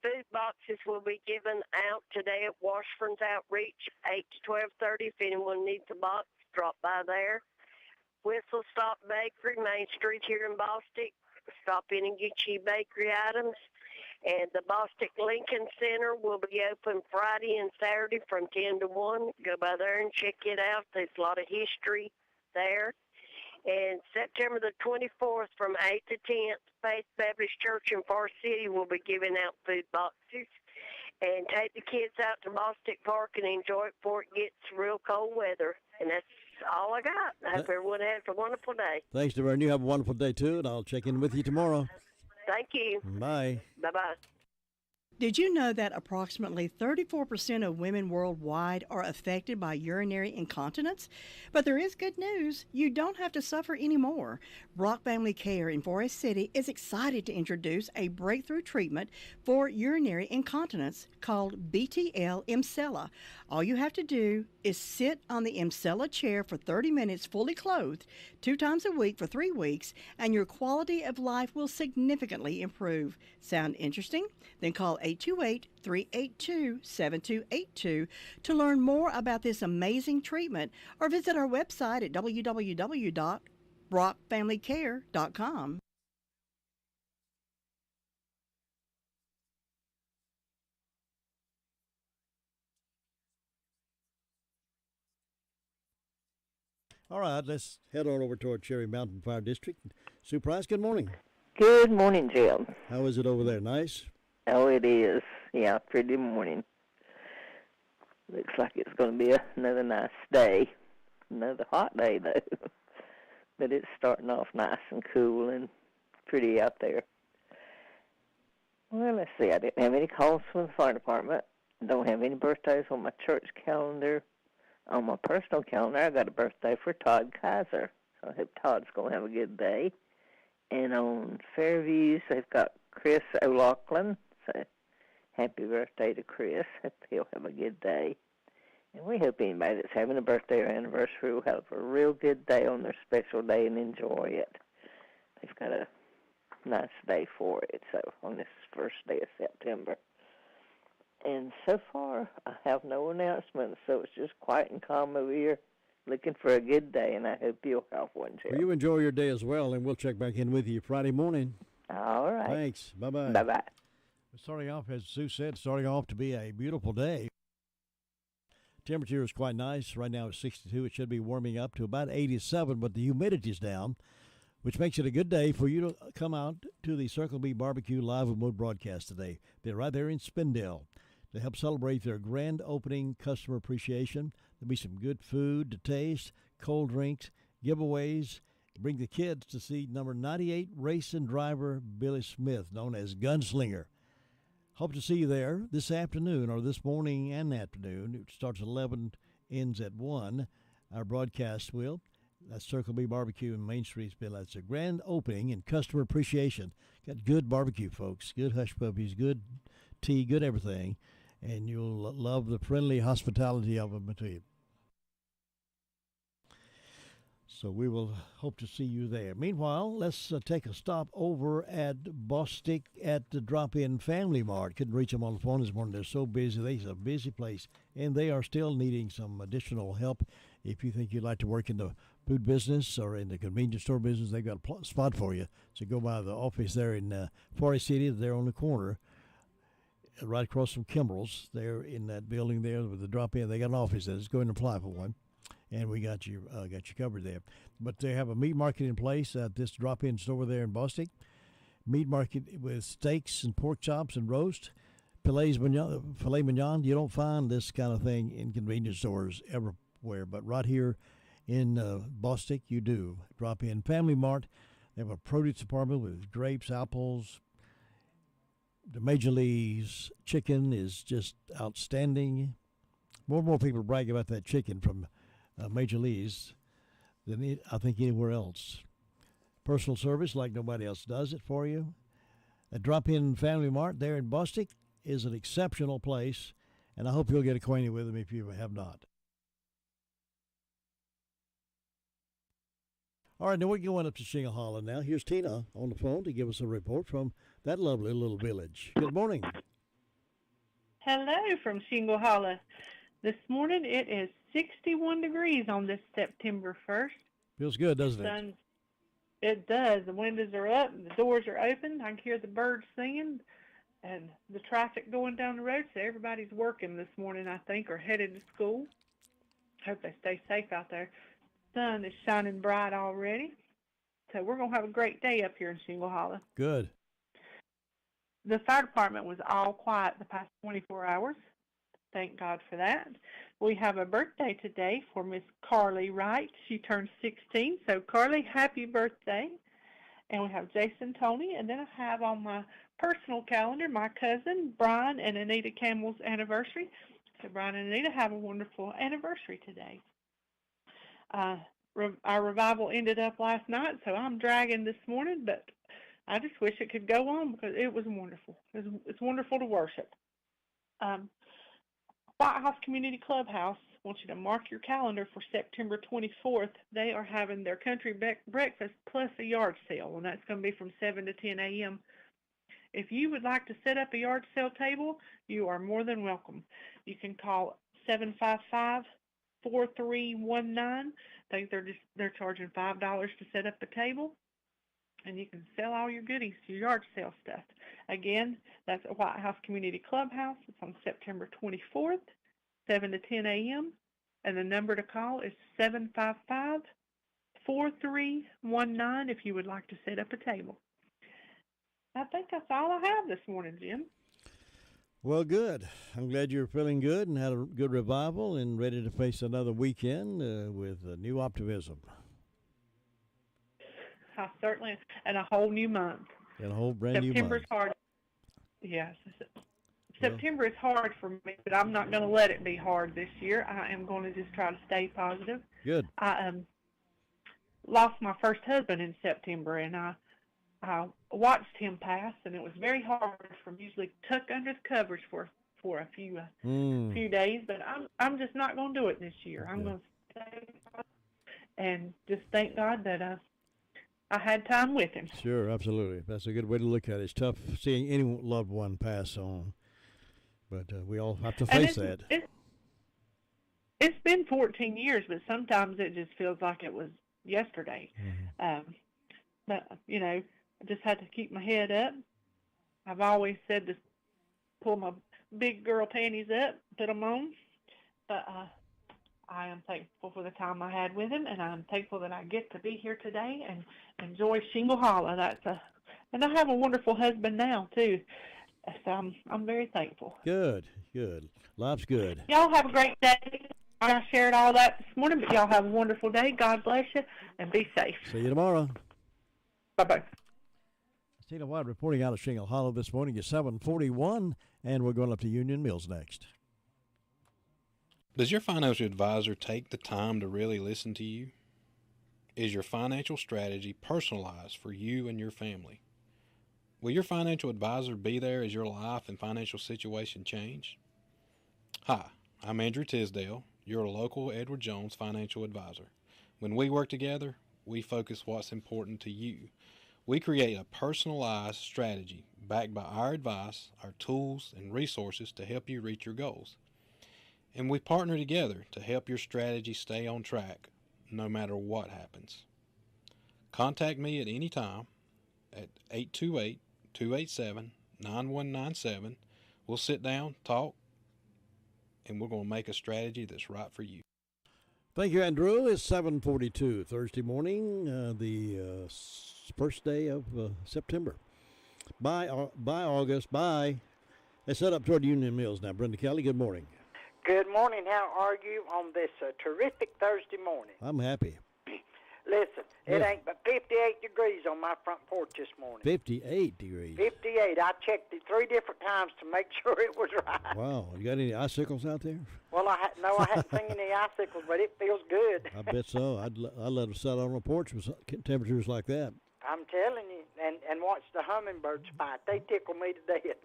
Food boxes will be given out today at Washburn's Outreach, 8 to 12:30. If anyone needs a box, drop by there. Whistle Stop Bakery, Main Street here in Bostic. Stop in and get you bakery items. And the Bostic Lincoln Center will be open Friday and Saturday from 10 to 1. Go by there and check it out. There's a lot of history there. And September the 24th from 8 to 10, Faith Baptist Church in Forest City will be giving out food boxes. And take the kids out to Bostic Park and enjoy it before it gets real cold weather. And that's all I got. I hope everyone has a wonderful day. Thanks, Devern. You have a wonderful day, too, and I'll check in with you tomorrow. Thank you. Bye. Bye-bye. Did you know that approximately 34% of women worldwide are affected by urinary incontinence? But there is good news. You don't have to suffer anymore. Brock Family Care in Forest City is excited to introduce a breakthrough treatment for urinary incontinence called BTL Emsella. All you have to do is sit on the Emsella chair for 30 minutes fully clothed 2 times a week for 3 weeks, and your quality of life will significantly improve. Sound interesting? Then call 828-382-7282 to learn more about this amazing treatment, or visit our website at www.brockfamilycare.com. All right, let's head on over toward Cherry Mountain Fire District. Sue Price, good morning. Good morning, Jim. How is it over there? Nice? Oh, it is. Yeah, pretty morning. Looks like it's going to be another nice day. Another hot day, though. But it's starting off nice and cool and pretty out there. Well, let's see. I didn't have any calls from the fire department. Don't have any birthdays on my church calendar. On my personal calendar, I got a birthday for Todd Kaiser. So I hope Todd's going to have a good day. And on Fairviews, they've got Chris O'Loughlin. So happy birthday to Chris. Hope he'll have a good day. And we hope anybody that's having a birthday or anniversary will have a real good day on their special day and enjoy it. They've got a nice day for it, so on this first day of September. And so far, I have no announcements, so it's just quiet and calm over here, looking for a good day, and I hope you'll have one, Jim. Well, you enjoy your day as well, and we'll check back in with you Friday morning. All right. Thanks. Bye-bye. Bye-bye. Starting off, as Sue said, starting off to be a beautiful day. Temperature is quite nice. Right now it's 62. It should be warming up to about 87, but the humidity is down, which makes it a good day for you to come out to the Circle B Barbecue Live Remote broadcast today. They're right there in Spindale to help celebrate their grand opening customer appreciation. There'll be some good food to taste, cold drinks, giveaways. Bring the kids to see number 98 racing driver Billy Smith, known as Gunslinger. Hope to see you there this afternoon or this morning and afternoon. It starts at 11, ends at 1. Our broadcast will. That's Circle B Barbecue in Main Street. That's a grand opening and customer appreciation. Got good barbecue, folks. Good hush puppies, good tea, good everything. And you'll love the friendly hospitality of them too. So we will hope to see you there. Meanwhile, let's take a stop over at Bostic at the Drop-In Family Mart. Couldn't reach them on the phone this morning. They're so busy. They're a busy place, and they are still needing some additional help. If you think you'd like to work in the food business or in the convenience store business, they've got a spot for you. So go by the office there in Forest City. They're on the corner, right across from Kimbrell's. They're in that building there with the drop-in. They got an office there. Just go and apply for one. And we got you covered there. But they have a meat market in place at this drop-in store there in Bostic. Meat market with steaks and pork chops and roast. Filet mignon. You don't find this kind of thing in convenience stores everywhere. But right here in Bostic, you do. Drop-in Family Mart. They have a produce department with grapes, apples. The Major Lee's chicken is just outstanding. More and more people brag about that chicken from Major Lee's than I think anywhere else. Personal service like nobody else does it for you. A Drop-In Family Mart there in Bostic is an exceptional place, and I hope you'll get acquainted with them if you have not. All right, now we're going up to Shingahala now. Here's Tina on the phone to give us a report from that lovely little village. Good morning. Hello from Shingahala. This morning it is 61 degrees on this September 1st. Feels good, doesn't it? It does. The windows are up, the doors are open. I can hear the birds singing and the traffic going down the road. So everybody's working this morning, I think, or headed to school. Hope they stay safe out there. Sun is shining bright already. So we're going to have a great day up here in Shingahala. Good. The fire department was all quiet the past 24 hours. Thank God for that. We have a birthday today for Miss Carly Wright. She turned 16. So, Carly, happy birthday. And we have Jason Tony. And then I have on my personal calendar my cousin, Brian and Anita Campbell's anniversary. So, Brian and Anita have a wonderful anniversary today. Our revival ended up last night, so I'm dragging this morning, but I just wish it could go on because it was wonderful. It's wonderful to worship. White House Community Clubhouse wants you to mark your calendar for September 24th. They are having their country breakfast plus a yard sale, and that's going to be from 7 to 10 a.m. If you would like to set up a yard sale table, you are more than welcome. You can call 755-4319. I think they're charging $5 to set up a table, and you can sell all your goodies, your yard sale stuff. Again, that's at White House Community Clubhouse. It's on September 24th, 7 to 10 a.m., and the number to call is 755-4319 if you would like to set up a table. I think that's all I have this morning, Jim. Well, good. I'm glad you're feeling good and had a good revival and ready to face another weekend with new optimism. I certainly, and a whole new month. And a whole brand new month. September's hard. Yes. September is hard for me, but I'm not going to let it be hard this year. I am going to just try to stay positive. Good. I lost my first husband in September, and I watched him pass, and it was very hard for me. Usually tuck under the covers for a few days, but I'm just not going to do it this year. I'm going to stay positive and just thank God that I had time with him. Sure, absolutely. That's a good way to look at it. It's tough seeing any loved one pass on, but we all have to face that. It's been 14 years, but sometimes it just feels like it was yesterday. Mm-hmm. But, you know, I just had to keep my head up. I've always said to pull my big girl panties up, put them on. But I am thankful for the time I had with him, and I'm thankful that I get to be here today and enjoy Shingle Hollow. And I have a wonderful husband now too. So I'm very thankful. Good. Life's good. Y'all have a great day. I shared all that this morning, but y'all have a wonderful day. God bless you, and be safe. See you tomorrow. Bye-bye. Tina White reporting out of Shingle Hollow this morning at 7:41, and we're going up to Union Mills next. Does your financial advisor take the time to really listen to you? Is your financial strategy personalized for you and your family? Will your financial advisor be there as your life and financial situation change? Hi, I'm Andrew Tisdale, your local Edward Jones financial advisor. When we work together, we focus what's important to you. We create a personalized strategy backed by our advice, our tools, and resources to help you reach your goals. And we partner together to help your strategy stay on track no matter what happens. Contact me at any time at 828-287-9197. We'll sit down, talk, and we're going to make a strategy that's right for you. Thank you, Andrew. It's 7:42 Thursday morning, the first day of September. Bye, August. Bye. Let's head up toward Union Mills now. Brenda Kelly, good morning. Good morning. How are you on this terrific Thursday morning? I'm happy. Listen, it ain't but 58 degrees on my front porch this morning. 58 degrees. 58. I checked it 3 different times to make sure it was right. Wow. You got any icicles out there? Well, I hadn't seen any icicles, but it feels good. I bet so. I'd let them sit on a porch with temperatures like that. I'm telling you, and watch the hummingbirds fight. They tickle me to death.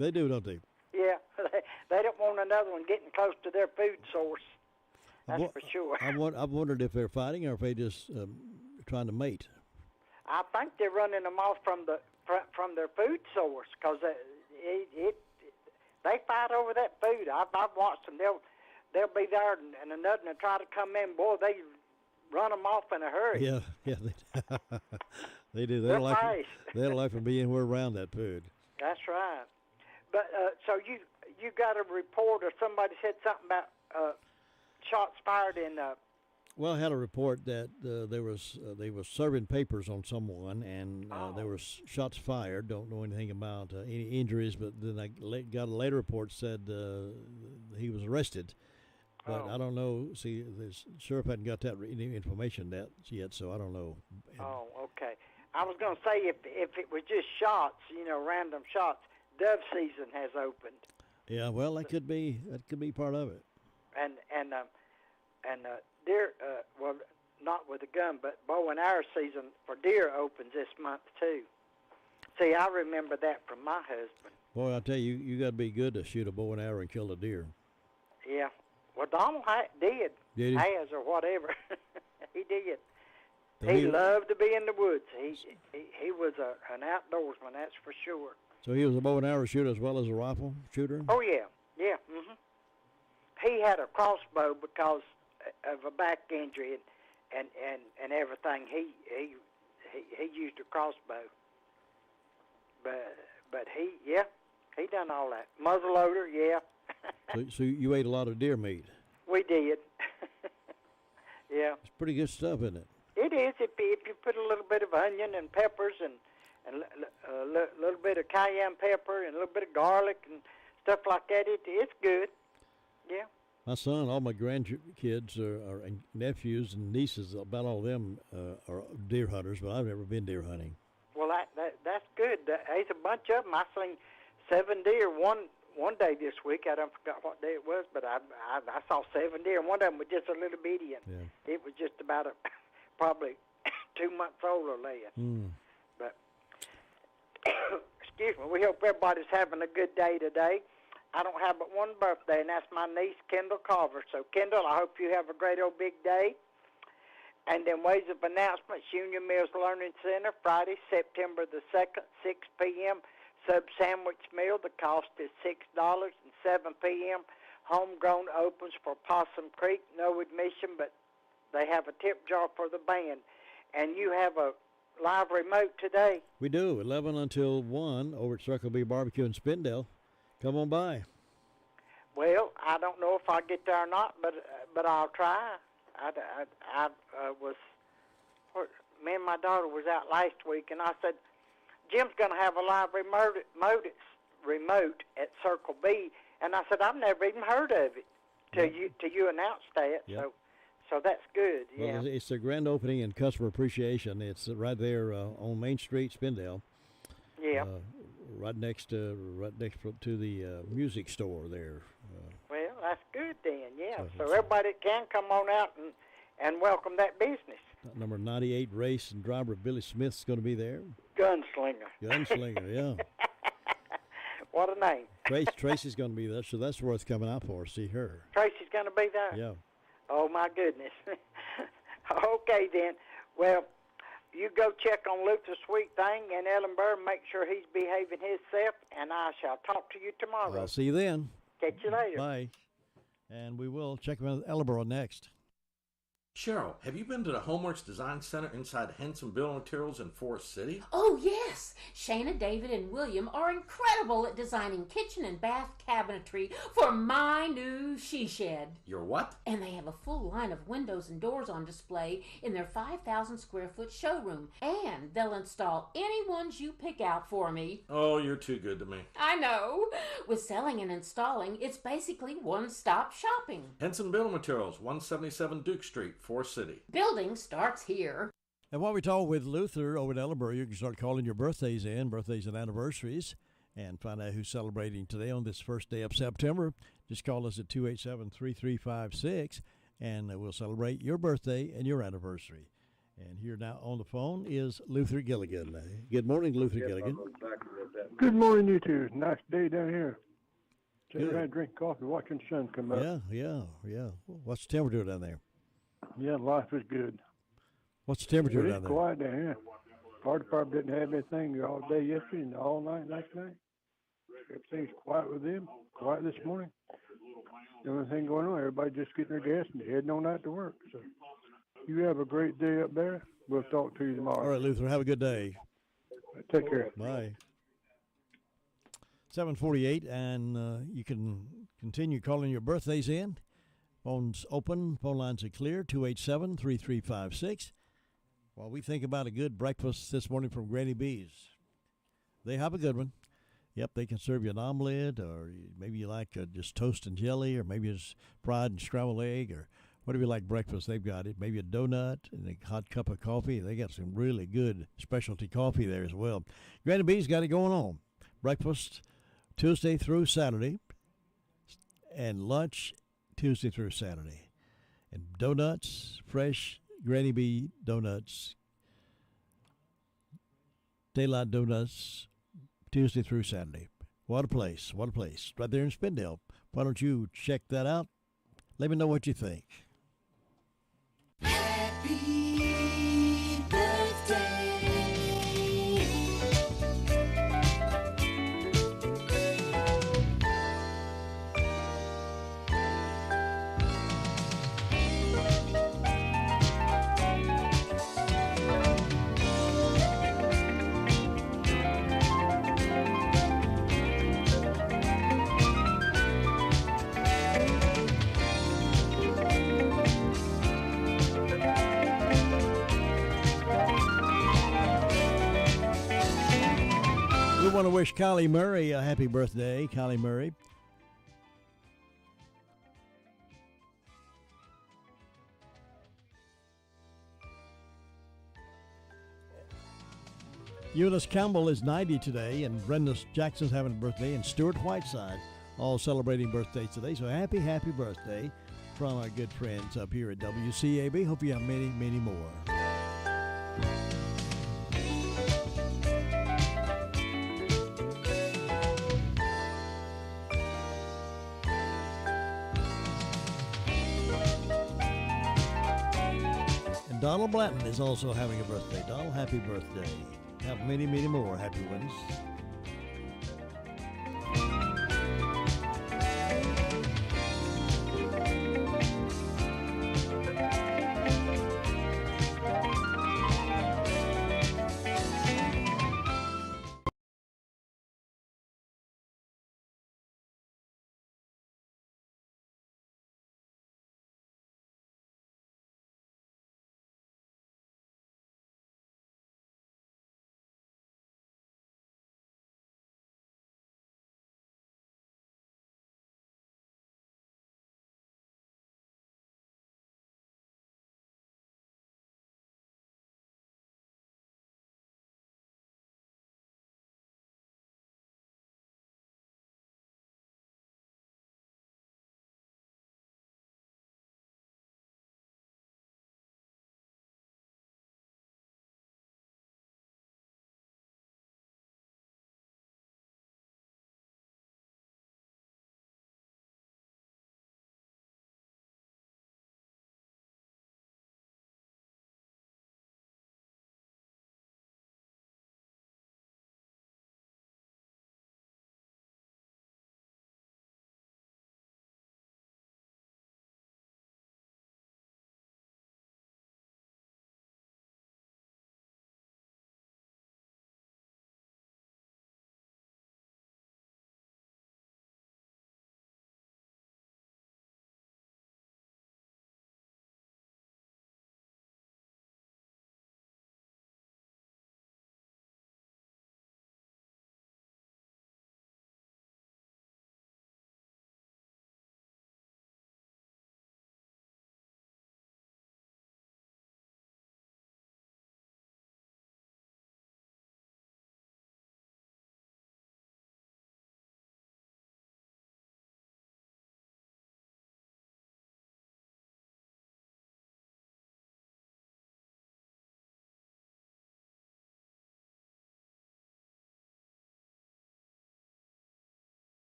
They do, don't they? Yeah, they don't want another one getting close to their food source. That's for sure. I've wondered if they're fighting or if they just trying to mate. I think they're running them off from their food source because they fight over that food. I've watched them. They'll be there and another will try to come in. Boy, they run them off in a hurry. Yeah, they do. They don't like to be anywhere around that food. That's right. But so you got a report or somebody said something about shots fired in. Well, I had a report that they was serving papers on someone, and there was shots fired. Don't know anything about any injuries, but then I got a later report said he was arrested. But I don't know. See, the sheriff hadn't got that information yet, so I don't know. Oh, okay. I was going to say if it was just shots, random shots, dove season has opened. Yeah, well, that could be part of it. And deer, well, not with a gun, but bow and arrow season for deer opens this month too. See, I remember that from my husband. Boy, I tell you, you got to be good to shoot a bow and arrow and kill a deer. Yeah, well, Donald did he? Has or whatever. He did. He loved to be in the woods. He was an outdoorsman, that's for sure. So he was a bow and arrow shooter as well as a rifle shooter? Oh, yeah. Mm-hmm. He had a crossbow because of a back injury and everything. He used a crossbow. But he done all that. Muzzleloader, yeah. So you ate a lot of deer meat? We did. Yeah. It's pretty good stuff, isn't it? It is if you put a little bit of onion and peppers and and a little bit of cayenne pepper and a little bit of garlic and stuff like that. It's good. Yeah. My son, all my grandkids and nephews and nieces, about all of them are deer hunters, but I've never been deer hunting. Well, that's good. There's a bunch of them. I seen 7 deer one day this week. I don't forgot what day it was, but I saw 7 deer. And one of them was just a little bitty, and it was just about probably 2 months old or less. But excuse me. We hope everybody's having a good day today. I don't have but one birthday, and that's my niece, Kendall Carver. So, Kendall, I hope you have a great old big day. And then ways of announcements, Union Mills Learning Center, Friday, September the 2nd, 6 p.m. Sub-sandwich meal. The cost is $6 and 7 p.m. Homegrown opens for Possum Creek. No admission, but they have a tip jar for the band. And you have a live remote today. We do, 11 until 1 over at Circle B Barbecue in Spindale. Come on by. Well, I don't know if I'll get there or not, but I'll try. I was, me and my daughter was out last week, and I said, Jim's going to have a live remote at Circle B, and I said, I've never even heard of it till you announced that. Yep. So that's good. Yeah. Well, it's a grand opening and customer appreciation. It's right there on Main Street, Spindale. Yeah. Right next to the music store there. Well, that's good then. Yeah. So everybody can come on out and welcome that business. Number 98 race and driver Billy Smith's going to be there. Gunslinger. Gunslinger, yeah. What a name. Tracy's going to be there, so that's worth coming out for. See her. Tracy's going to be there? Yeah. Oh, my goodness. Okay, then. Well, you go check on Luther Sweet Thing and Ellenberg, make sure he's behaving himself, and I shall talk to you tomorrow. I'll see you then. Catch you later. Bye. And we will check with Ellenberg next. Cheryl, have you been to the Homeworks Design Center inside Henson Building Materials in Forest City? Oh, yes. Shana, David, and William are incredible at designing kitchen and bath cabinetry for my new she shed. Your what? And they have a full line of windows and doors on display in their 5,000 square foot showroom. And they'll install any ones you pick out for me. Oh, you're too good to me. I know. With selling and installing, it's basically one-stop shopping. Henson Building Materials, 177 Duke Street, Forest City. Building starts here. And while we talk with Luther over at Ellenberg, you can start calling your birthdays and anniversaries, and find out who's celebrating today on this first day of September. Just call us at 287-3356, and we'll celebrate your birthday and your anniversary. And here now on the phone is Luther Gilligan. Good morning, Luther Gilligan. Good morning, you two. Nice day down here. Sitting around drinking coffee, watching the sun come up. Yeah. What's the temperature down there? Yeah, life is good. What's the temperature down there? It's quiet down here. Fire department didn't have anything all day yesterday and all night last night. Everything's quiet with them. Quiet this morning. The only thing going on, everybody just getting their gas and heading on out to work. So you have a great day up there. We'll talk to you tomorrow. All right, Luther, have a good day. Take care. Bye. 7:48, and you can continue calling your birthdays in. Phones open. Phone lines are clear. 287-3356. While we think about a good breakfast this morning from Granny B's. They have a good one. Yep, they can serve you an omelet, or maybe you like just toast and jelly, or maybe it's fried and scrambled egg, or whatever you like breakfast, they've got it. Maybe a donut and a hot cup of coffee. They got some really good specialty coffee there as well. Granny B's got it going on. Breakfast Tuesday through Saturday, and lunch Tuesday through Saturday. And donuts, fresh Granny B donuts, daylight donuts, Tuesday through Saturday. What a place, what a place. Right there in Spindale. Why don't you check that out? Let me know what you think. Happy birthday. want to wish Kylie Murray a happy birthday. Kylie Murray. Eunice Campbell is 90 today, and Brenda Jackson's having a birthday, and Stuart Whiteside all celebrating birthdays today. So happy, happy birthday from our good friends up here at WCAB. Hope you have many, many more. And Donald Blanton is also having a birthday. Donald, happy birthday. Have many, many more happy ones.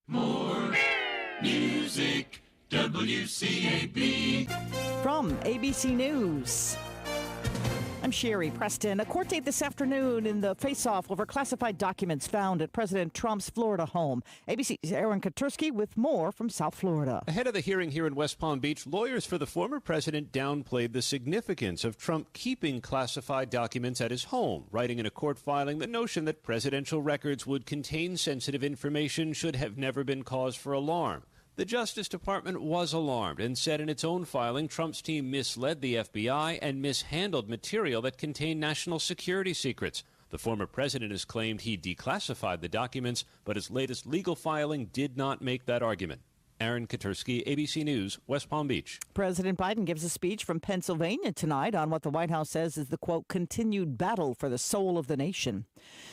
More music, WCAB. From ABC News, I'm Sherry Preston. A court date this afternoon in the face-off over classified documents found at President Trump's Florida home. ABC's Aaron Katursky with more from South Florida. Ahead of the hearing here in West Palm Beach, lawyers for the former president downplayed the significance of Trump keeping classified documents at his home, writing in a court filing the notion that presidential records would contain sensitive information should have never been cause for alarm. The Justice Department was alarmed and said in its own filing Trump's team misled the FBI and mishandled material that contained national security secrets. The former president has claimed he declassified the documents, but his latest legal filing did not make that argument. Aaron Katursky, ABC News, West Palm Beach. President Biden gives a speech from Pennsylvania tonight on what the White House says is the, quote, continued battle for the soul of the nation.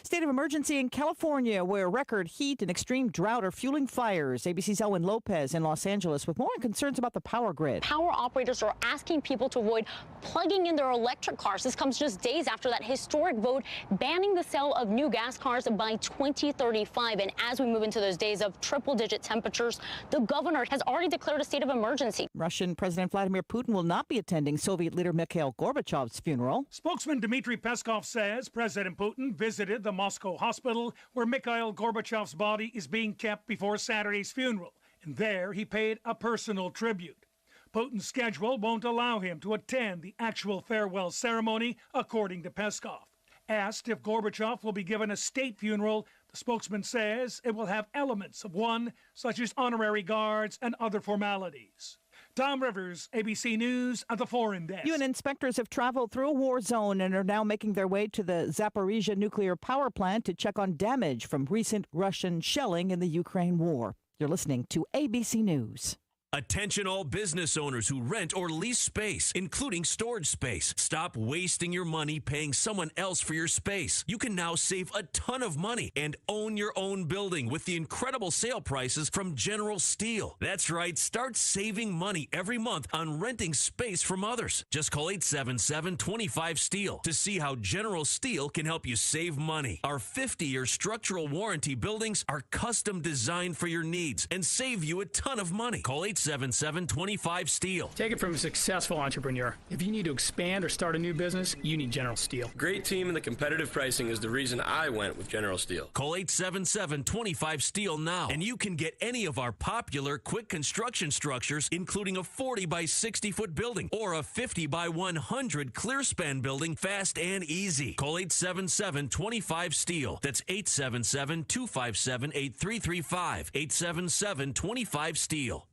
State of emergency in California, where record heat and extreme drought are fueling fires. ABC's Owen Lopez in Los Angeles with more concerns about the power grid. Power operators are asking people to avoid plugging in their electric cars. This comes just days after that historic vote banning the sale of new gas cars by 2035. And as we move into those days of triple-digit temperatures, the governor has already declared a state of emergency. Russian President Vladimir Putin will not be attending Soviet leader Mikhail Gorbachev's funeral. Spokesman Dmitry Peskov says President Putin visited the Moscow hospital where Mikhail Gorbachev's body is being kept before Saturday's funeral, and there he paid a personal tribute. Putin's schedule won't allow him to attend the actual farewell ceremony, according to Peskov. Asked if Gorbachev will be given a state funeral, the spokesman says it will have elements of one, such as honorary guards and other formalities. Tom Rivers, ABC News at the Foreign Desk. UN inspectors have traveled through a war zone and are now making their way to the Zaporizhia nuclear power plant to check on damage from recent Russian shelling in the Ukraine war. You're listening to ABC News. Attention all business owners who rent or lease space, including storage space. Stop wasting your money paying someone else for your space. You can now save a ton of money and own your own building with the incredible sale prices from General Steel. That's right, start saving money every month on renting space from others. Just call 877-25-STEEL to see how General Steel can help you save money. Our 50-year structural warranty buildings are custom designed for your needs and save you a ton of money. Call 877-25-STEEL. Take it from a successful entrepreneur. If you need to expand or start a new business, you need General Steel. Great team and the competitive pricing is the reason I went with General Steel. Call 877-25-STEEL now, and you can get any of our popular quick construction structures, including a 40 by 60 foot building or a 50 by 100 clear span building, fast and easy. Call 877-25-STEEL. That's 877-257-8335. 877-25-STEEL.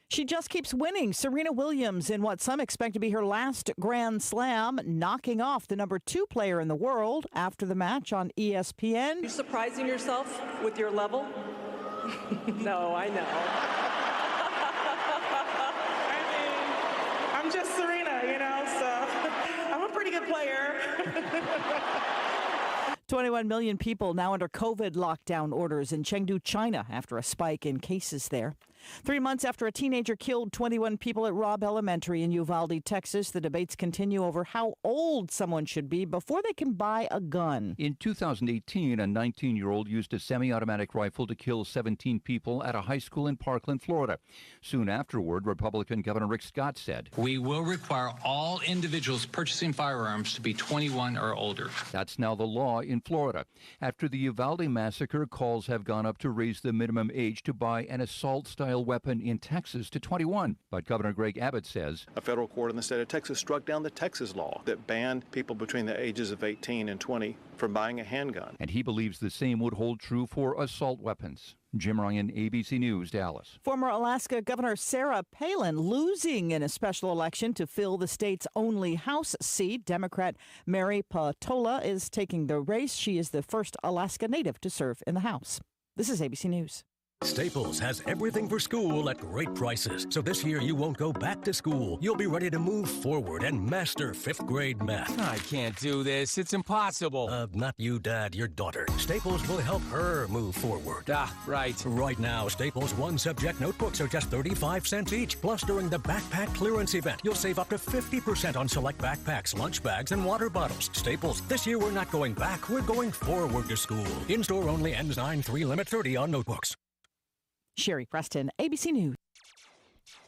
She just keeps winning. Serena Williams in what some expect to be her last Grand Slam, knocking off the number 2 player in the world after the match on ESPN. You surprising yourself with your level? No, I know. I mean, I'm just Serena, so I'm a pretty good player. 21 million people now under COVID lockdown orders in Chengdu, China, after a spike in cases there. 3 months after a teenager killed 21 people at Robb Elementary in Uvalde, Texas, the debates continue over how old someone should be before they can buy a gun. In 2018, a 19-year-old used a semi-automatic rifle to kill 17 people at a high school in Parkland, Florida. Soon afterward, Republican Governor Rick Scott said, "We will require all individuals purchasing firearms to be 21 or older." That's now the law in Florida. After the Uvalde massacre, calls have gone up to raise the minimum age to buy an assault-style weapon in Texas to 21. But Governor Greg Abbott says a federal court in the state of Texas struck down the Texas law that banned people between the ages of 18 and 20 from buying a handgun. And he believes the same would hold true for assault weapons. Jim Ryan, ABC News, Dallas. Former Alaska Governor Sarah Palin losing in a special election to fill the state's only House seat. Democrat Mary Patola is taking the race. She is the first Alaska native to serve in the House. This is ABC News. Staples has everything for school at great prices. So this year you won't go back to school. You'll be ready to move forward and master 5th grade math. I can't do this. It's impossible. Not you, Dad, your daughter. Staples will help her move forward. Right. Right now, Staples one-subject notebooks are just 35 cents each. Plus, during the backpack clearance event, you'll save up to 50% on select backpacks, lunch bags, and water bottles. Staples, this year we're not going back. We're going forward to school. In-store only, ends 9/3, limit 30 on notebooks. Sherry Preston, ABC News.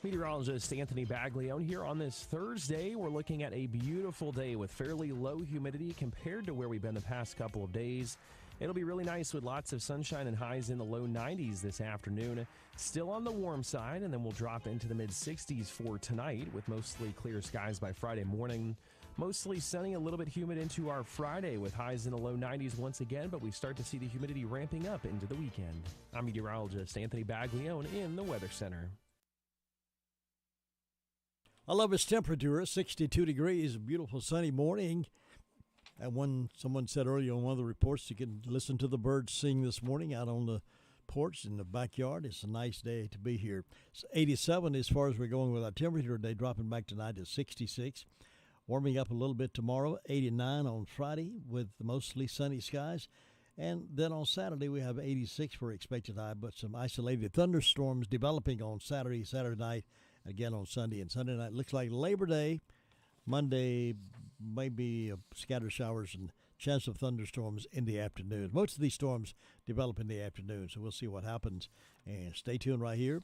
Meteorologist Anthony Baglione here on this Thursday. We're looking at a beautiful day with fairly low humidity compared to where we've been the past couple of days. It'll be really nice with lots of sunshine and highs in the low 90s this afternoon. Still on the warm side, and then we'll drop into the mid-60s for tonight with mostly clear skies by Friday morning. Mostly sunny, a little bit humid into our Friday with highs in the low 90s once again, but we start to see the humidity ramping up into the weekend. I'm meteorologist Anthony Baglione in the Weather Center. I love its temperature, 62 degrees, beautiful sunny morning. And someone said earlier on one of the reports, you can listen to the birds sing this morning out on the porch in the backyard. It's a nice day to be here. It's 87 as far as we're going with our temperature today, dropping back tonight to 66. Warming up a little bit tomorrow, 89 on Friday with mostly sunny skies. And then on Saturday, we have 86 for expected high, but some isolated thunderstorms developing on Saturday night, again on Sunday and Sunday night. Looks like Labor Day, Monday, maybe scattered showers and chance of thunderstorms in the afternoon. Most of these storms develop in the afternoon, so we'll see what happens. And stay tuned right here.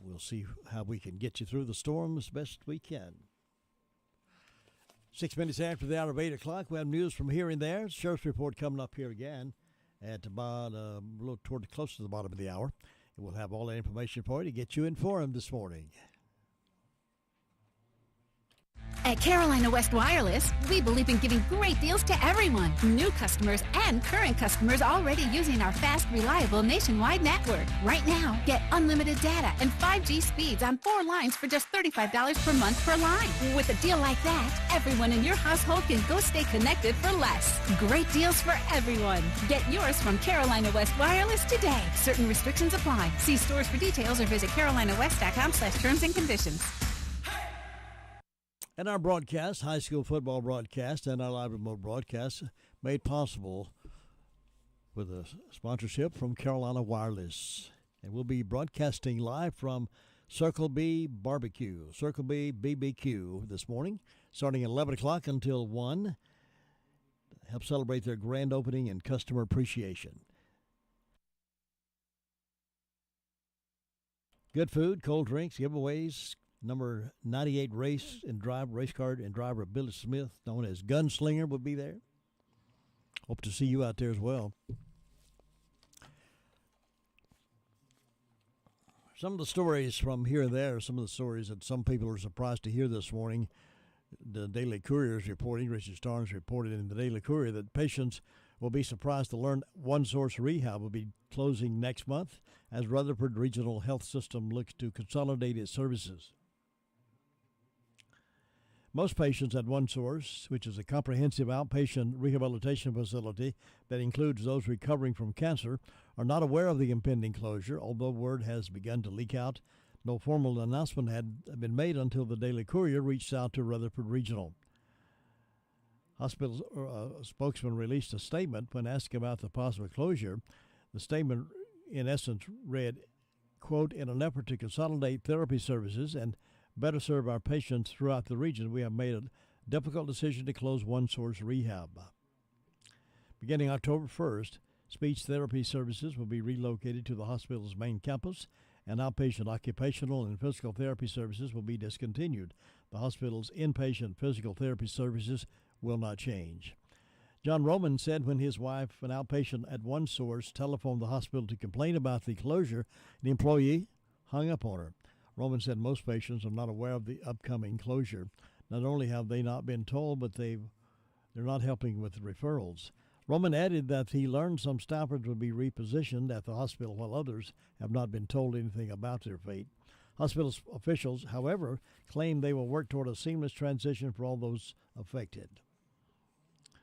We'll see how we can get you through the storm as best we can. 6 minutes after the hour of 8 o'clock, we have news from here and there. Sheriff's report coming up here again at about a little close to the bottom of the hour. And we'll have all that information for you to get you informed this morning. At Carolina West Wireless, we believe in giving great deals to everyone, new customers and current customers already using our fast, reliable nationwide network. Right now, get unlimited data and 5G speeds on 4 lines for just $35 per month per line. With a deal like that, everyone in your household can go stay connected for less. Great deals for everyone. Get yours from Carolina West Wireless today. Certain restrictions apply. See stores for details or visit carolinawest.com/terms and conditions. And our broadcast, high school football broadcast, and our live remote broadcast made possible with a sponsorship from Carolina Wireless. And we'll be broadcasting live from Circle B Barbecue, Circle B BBQ this morning, starting at 11 o'clock until 1. Help celebrate their grand opening and customer appreciation. Good food, cold drinks, giveaways. Number 98 race card and driver Billy Smith, known as Gunslinger, will be there. Hope to see you out there as well. Some of the stories from here and there, some of the stories that some people are surprised to hear this morning. The Daily Courier is reporting, Richard Starnes reported in the Daily Courier, that patients will be surprised to learn One Source Rehab will be closing next month as Rutherford Regional Health System looks to consolidate its services. Most patients at One Source, which is a comprehensive outpatient rehabilitation facility that includes those recovering from cancer, are not aware of the impending closure, although word has begun to leak out. No formal announcement had been made until the Daily Courier reached out to Rutherford Regional. Hospital spokesman released a statement when asked about the possible closure. The statement, in essence, read, quote, "In an effort to consolidate therapy services and better serve our patients throughout the region, we have made a difficult decision to close One Source Rehab. Beginning October 1st, speech therapy services will be relocated to the hospital's main campus, and outpatient occupational and physical therapy services will be discontinued. The hospital's inpatient physical therapy services will not change." John Roman said when his wife, an outpatient at One Source, telephoned the hospital to complain about the closure, the employee hung up on her. Roman said most patients are not aware of the upcoming closure. Not only have they not been told, but they're not helping with referrals. Roman added that he learned some staffers would be repositioned at the hospital while others have not been told anything about their fate. Hospital officials, however, claim they will work toward a seamless transition for all those affected.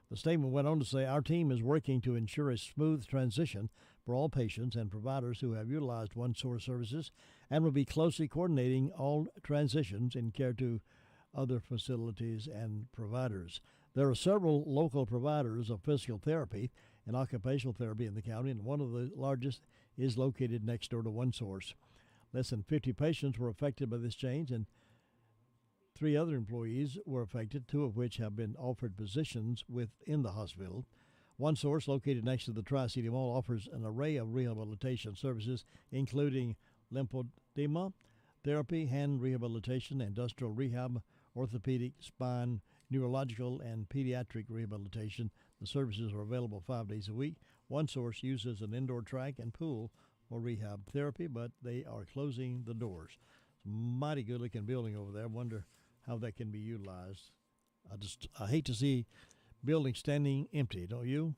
The statement went on to say, "Our team is working to ensure a smooth transition for all patients and providers who have utilized OneSource services and will be closely coordinating all transitions in care to other facilities and providers. There are several local providers of physical therapy and occupational therapy in the county, and one of the largest is located next door to OneSource. Less than 50 patients were affected by this change, and 3 other employees were affected, 2 of which have been offered positions within the hospital. OneSource, located next to the Tri-City Mall, offers an array of rehabilitation services, including lymphedema therapy, hand rehabilitation, industrial rehab, orthopedic, spine, neurological, and pediatric rehabilitation. The services are available 5 days a week. OneSource uses an indoor track and pool for rehab therapy, but they are closing the doors. It's a mighty good-looking building over there. I wonder how that can be utilized. I hate to see buildings standing empty, don't you?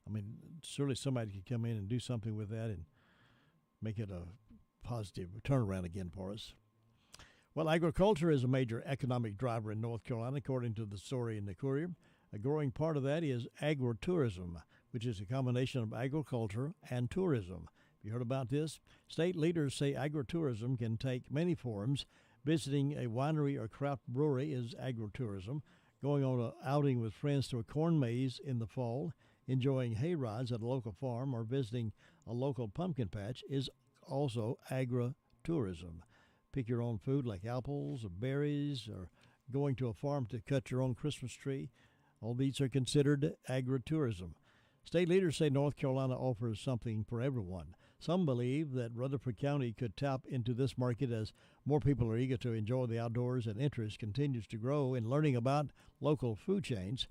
I mean, surely somebody could come in and do something with that and make it a positive turnaround again for us. Well, agriculture is a major economic driver in North Carolina, according to the story in the Courier. A growing part of that is agritourism, which is a combination of agriculture and tourism. Have you heard about this? State leaders say agritourism can take many forms. Visiting a winery or craft brewery is agritourism. Going on an outing with friends to a corn maze in the fall, enjoying hay rides at a local farm, or visiting a local pumpkin patch is also agritourism. Pick your own food like apples or berries, or going to a farm to cut your own Christmas tree. All these are considered agritourism. State leaders say North Carolina offers something for everyone. Some believe that Rutherford County could tap into this market as more people are eager to enjoy the outdoors and interest continues to grow in learning about local food chains.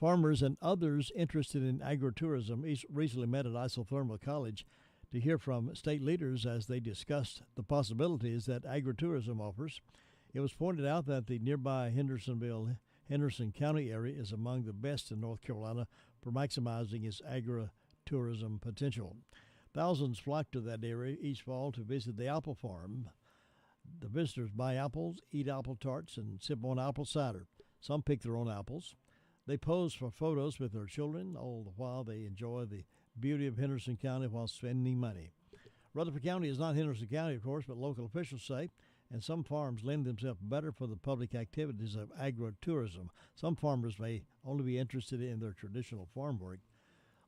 Farmers and others interested in agritourism recently met at Isothermal College to hear from state leaders as they discussed the possibilities that agritourism offers. It was pointed out that the nearby Henderson County area is among the best in North Carolina for maximizing its agritourism potential. Thousands flock to that area each fall to visit the apple farm. The visitors buy apples, eat apple tarts, and sip on apple cider. Some pick their own apples. They pose for photos with their children, all the while they enjoy the beauty of Henderson County while spending money. Rutherford County is not Henderson County, of course, but local officials say, and some farms lend themselves better for the public activities of agritourism. Some farmers may only be interested in their traditional farm work.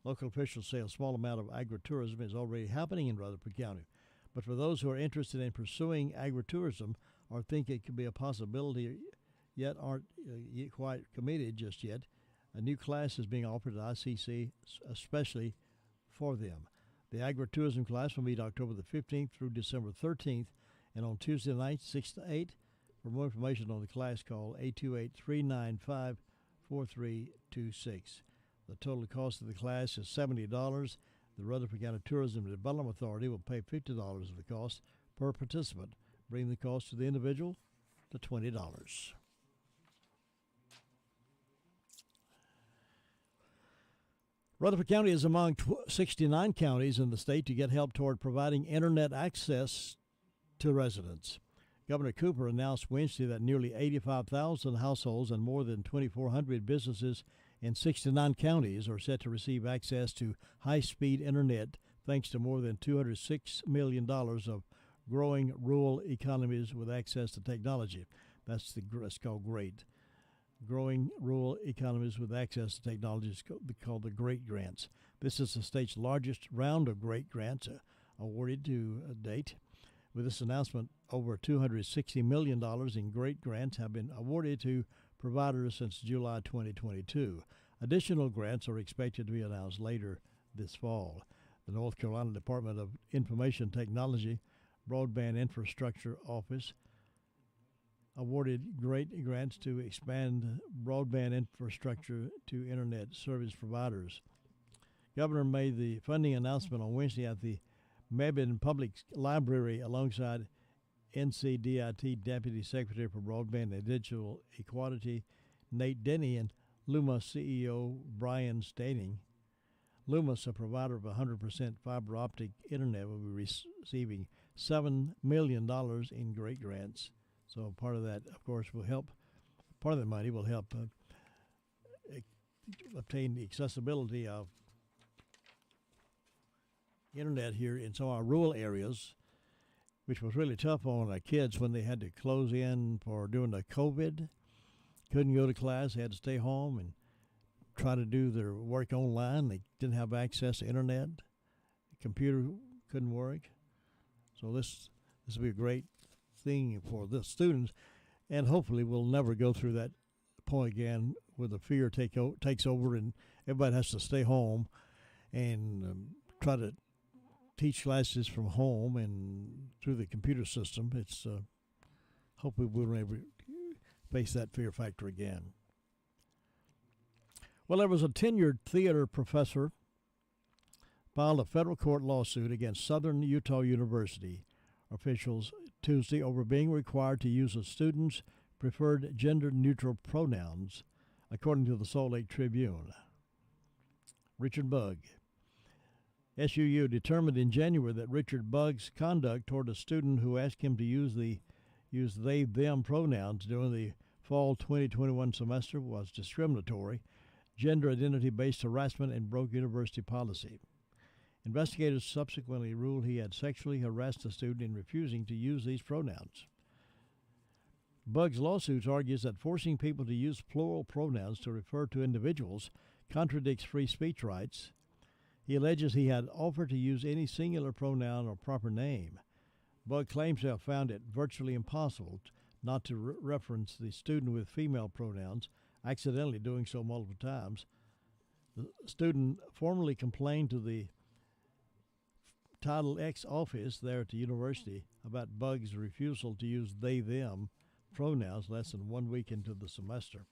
Local officials say a small amount of agritourism is already happening in Rutherford County. But for those who are interested in pursuing agritourism or think it could be a possibility yet aren't quite committed just yet, a new class is being offered at ICC especially for them. The agritourism class will meet October the 15th through December 13th, and on Tuesday night, 6 to 8. For more information on the class, call 828-395-4326. The total cost of the class is $70. The Rutherford County Tourism Development Authority will pay $50 of the cost per participant, bringing the cost to the individual to $20. Rutherford County is among 69 counties in the state to get help toward providing internet access to residents. Governor Cooper announced Wednesday that nearly 85,000 households and more than 2,400 businesses in 69 counties are set to receive access to high-speed internet thanks to more than $206 million of growing rural economies with access to technology. That's called GREAT. Growing rural economies with access to technology is called the GREAT grants. This is the state's largest round of GREAT grants awarded to date. With this announcement, over $260 million in GREAT grants have been awarded to providers since July 2022. Additional grants are expected to be announced later this fall. The North Carolina Department of Information Technology Broadband Infrastructure Office awarded GREAT grants to expand broadband infrastructure to internet service providers. Governor made the funding announcement on Wednesday at the Mebane Public Library alongside NCDIT Deputy Secretary for Broadband and Digital Equality Nate Denny and Lumos CEO Brian Staining. Lumos, a provider of 100% fiber optic internet, will be receiving $7 million in GREAT grants. So part of that, of course, will help. Part of the money will help obtain the accessibility of internet here in some of our rural areas, which was really tough on our kids when they had to close in for doing the COVID. Couldn't go to class. They had to stay home and try to do their work online. They didn't have access to internet. The computer couldn't work. So this will be a great thing for the students, and hopefully we'll never go through that point again where the fear takes over and everybody has to stay home and try to teach classes from home and through the computer system. It's hopefully we'll never face that fear factor again. Well, there was a tenured theater professor filed a federal court lawsuit against Southern Utah University officials Tuesday over being required to use a student's preferred gender-neutral pronouns, according to the Salt Lake Tribune. Richard Bugg. SUU determined in January that Richard Bugg's conduct toward a student who asked him to use they, them pronouns during the fall 2021 semester was discriminatory, gender identity-based harassment, and broke university policy. Investigators subsequently ruled he had sexually harassed the student in refusing to use these pronouns. Bugg's lawsuit argues that forcing people to use plural pronouns to refer to individuals contradicts free speech rights. He alleges he had offered to use any singular pronoun or proper name. Bugg claims to have found it virtually impossible not to reference the student with female pronouns, accidentally doing so multiple times. The student formally complained to the Title X office there at the university about Bugg's refusal to use they, them pronouns less than 1 week into the semester.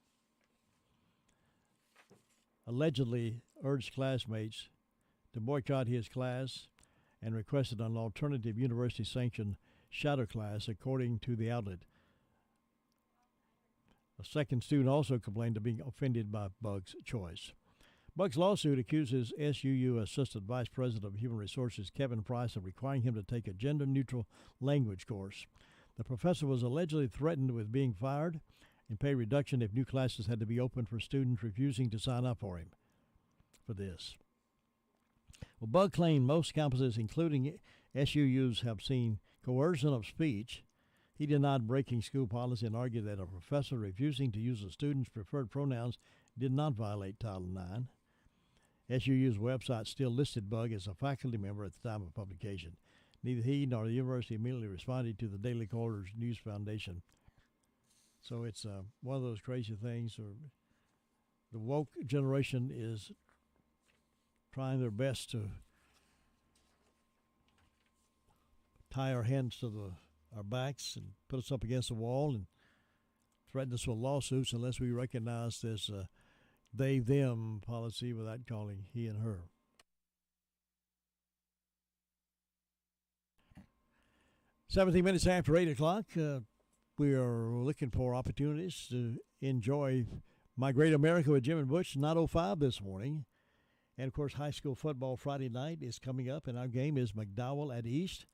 Allegedly urged classmates to boycott his class and requested an alternative university-sanctioned shadow class, according to the outlet. A second student also complained of being offended by Bugg's choice. Bugg's lawsuit accuses SUU Assistant Vice President of Human Resources Kevin Price of requiring him to take a gender-neutral language course. The professor was allegedly threatened with being fired and pay reduction if new classes had to be opened for students refusing to sign up for him for this. Well, Bugg claimed most campuses, including SUU's, have seen coercion of speech. He denied breaking school policy and argued that a professor refusing to use a student's preferred pronouns did not violate Title IX. SUU's website still listed Bugg as a faculty member at the time of publication. Neither he nor the university immediately responded to the Daily Caller's News Foundation. So it's one of those crazy things. The woke generation is trying their best to tie our hands to our backs and put us up against the wall and threaten us with lawsuits unless we recognize this they-them policy without calling he and her. "17 minutes after 8 o'clock, we are looking for opportunities to enjoy My Great America with Jim and Butch, 9:05 this morning. And, of course, high school football Friday night is coming up, and our game is McDowell at East.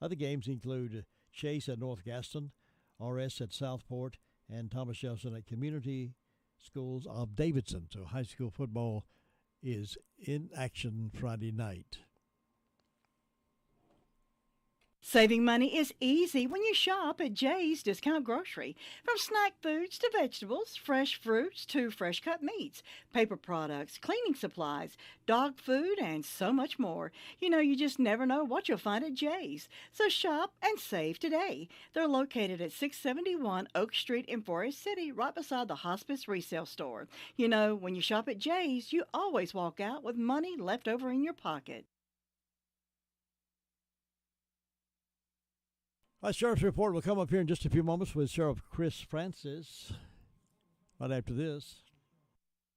Other games include Chase at North Gaston, RS at Southport, and Thomas Jefferson at Community Schools of Davidson. So high school football is in action Friday night. Saving money is easy when you shop at Jay's Discount Grocery. From snack foods to vegetables, fresh fruits to fresh cut meats, paper products, cleaning supplies, dog food, and so much more. You know, you just never know what you'll find at Jay's. So shop and save today. They're located at 671 Oak Street in Forest City, right beside the Hospice Resale Store. You know, when you shop at Jay's, you always walk out with money left over in your pocket. Our Sheriff's Report will come up here in just a few moments with Sheriff Chris Francis right after this.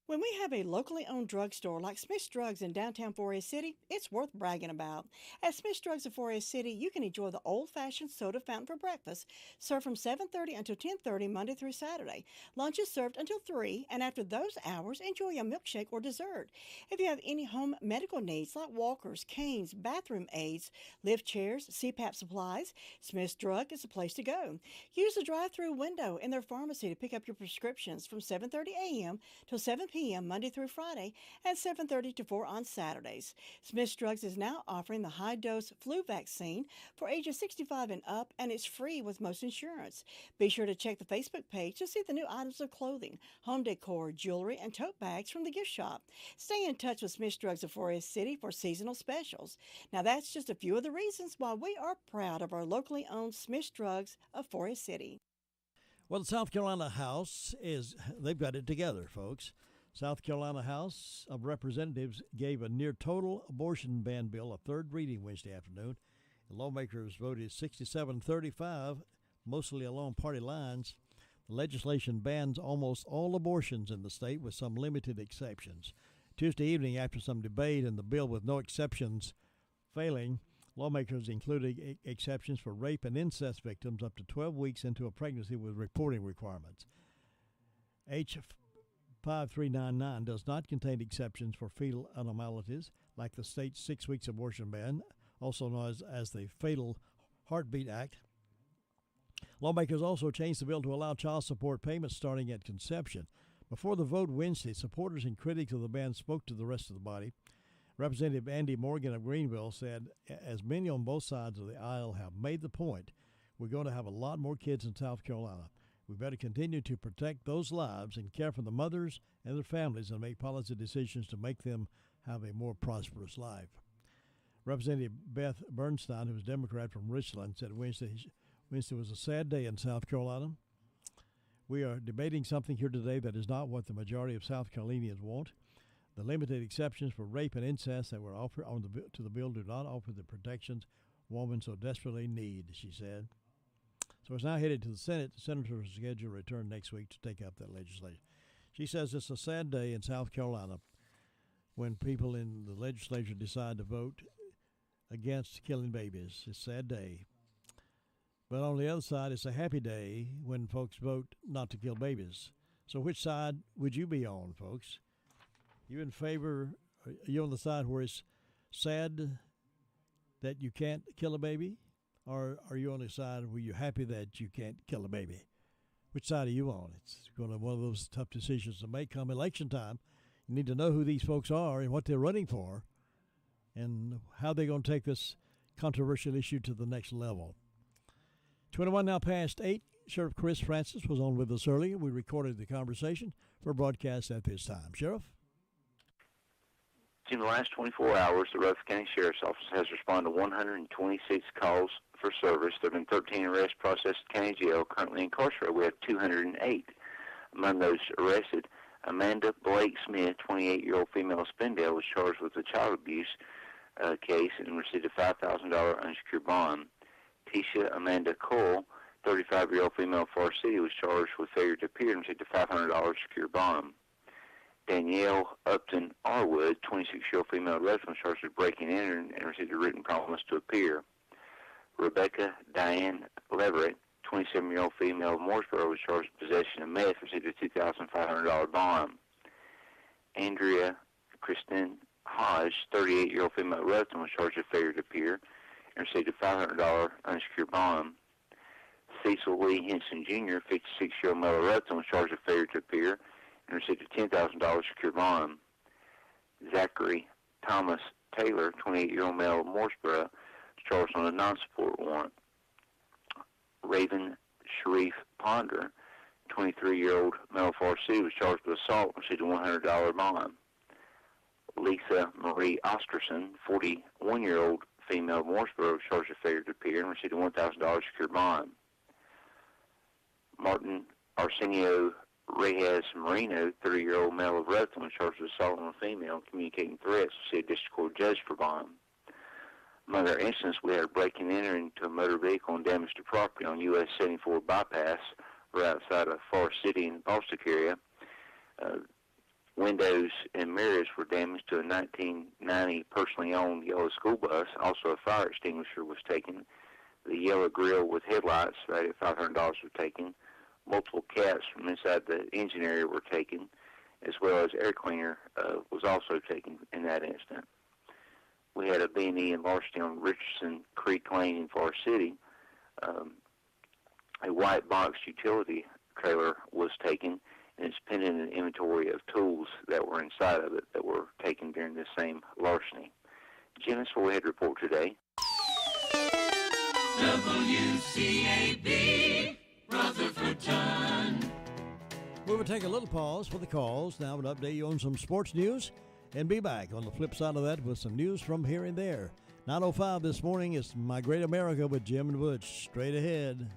When we have a locally owned drugstore like Smith's Drugs in downtown Forest City, it's worth bragging about. At Smith's Drugs in Forest City, you can enjoy the old-fashioned soda fountain for breakfast, served from 7:30 until 10:30 Monday through Saturday. Lunch is served until 3, and after those hours, enjoy a milkshake or dessert. If you have any home medical needs like walkers, canes, bathroom aids, lift chairs, CPAP supplies, Smith's Drug is the place to go. Use the drive-through window in their pharmacy to pick up your prescriptions from 7:30 a.m. till 7 p.m. p.m. Monday through Friday and 7:30 to 4 on Saturdays. Smith's Drugs is now offering the high-dose flu vaccine for ages 65 and up, and it's free with most insurance. Be sure to check the Facebook page to see the new items of clothing, home decor, jewelry, and tote bags from the gift shop. Stay in touch with Smith's Drugs of Forest City for seasonal specials. Now, that's just a few of the reasons why we are proud of our locally owned Smith's Drugs of Forest City. Well, the South Carolina House they've got it together, folks. South Carolina House of Representatives gave a near total abortion ban bill a third reading Wednesday afternoon. Lawmakers voted 67-35, mostly along party lines. The legislation bans almost all abortions in the state with some limited exceptions. Tuesday evening, after some debate and the bill with no exceptions failing, lawmakers included exceptions for rape and incest victims up to 12 weeks into a pregnancy with reporting requirements. H. 5399 does not contain exceptions for fetal abnormalities, like the state's 6 weeks abortion ban, also known as the Fatal Heartbeat Act. Lawmakers also changed the bill to allow child support payments starting at conception. Before the vote Wednesday, supporters and critics of the ban spoke to the rest of the body. Representative Andy Morgan of Greenville said, as many on both sides of the aisle have made the point, we're going to have a lot more kids in South Carolina. We better continue to protect those lives and care for the mothers and their families and make policy decisions to make them have a more prosperous life. Representative Beth Bernstein, who is a Democrat from Richland, said Wednesday was a sad day in South Carolina. We are debating something here today that is not what the majority of South Carolinians want. The limited exceptions for rape and incest that were offered to the bill do not offer the protections women so desperately need, she said. So it's now headed to the Senate. The senators are scheduled to return next week to take up that legislation. She says it's a sad day in South Carolina when people in the legislature decide to vote against killing babies. It's a sad day. But on the other side, it's a happy day when folks vote not to kill babies. So which side would you be on, folks? You in favor, are you on the side where it's sad that you can't kill a baby? Or are you on the side where you're happy that you can't kill a baby? Which side are you on? It's going to be one of those tough decisions to make come election time. You need to know who these folks are and what they're running for and how they're going to take this controversial issue to the next level. 21 now past 8. Sheriff Chris Francis was on with us earlier. We recorded the conversation for broadcast at this time. Sheriff? In the last 24 hours, the Rutherford County Sheriff's Office has responded to 126 calls for service. There have been 13 arrests processed at county jail. Currently incarcerated, we have 208. Among those arrested, Amanda Blake Smith, 28-year-old female of Spindale, was charged with a child abuse case and received a $5,000 unsecured bond. Tisha Amanda Cole, 35-year-old female of Forest City, was charged with failure to appear and received a $500 secured bond. Danielle Upton Arwood, 26-year-old female resident, was charged with breaking in and received a written promise to appear. Rebecca Diane Leverett, 27-year-old female of Mooresboro, was charged with possession of meth, received a $2,500 bond. Andrea Kristen Hodge, 38-year-old female resident, was charged with failure to appear and received a $500 unsecured bond. Cecil Lee Henson Jr., 56-year-old male resident, was charged with failure to appear and received a $10,000 secured bond. Zachary Thomas Taylor, 28-year-old male of Mooresboro, was charged on a non-support warrant. Raven Sharif Ponder, 23-year-old male of Forest City, was charged with assault and received a $100 bond. Lisa Marie Osterson, 41-year-old female of Mooresboro, was charged with failure to appear and received a $1,000 secured bond. Martin Arsenio Reyes Marino, 30-year-old male of Rutland, was charged with assault on a female and communicating threats to see a district court judge for bond. Among our incidents, we had a breaking and entering into a motor vehicle and damage to property on US 74 bypass right outside of Forest City in the Boston area. Windows and mirrors were damaged to a 1990 personally owned yellow school bus. Also, a fire extinguisher was taken. The yellow grill with headlights valued at $500 were taken. Multiple cats from inside the engine area were taken, as well as air cleaner was also taken in that incident. We had a B&E and larceny on Richardson Creek Lane in Forest City. A white box utility trailer was taken, and it's pending an inventory of tools that were inside of it that were taken during this same larceny. Jim, that's what we had to report today. WCAB, Rutherfordton. We will take a little pause for the calls. Now we'll update you on some sports news and be back on the flip side of that with some news from here and there. 9:05 this morning is My Great America with Jim and Butch. Straight ahead.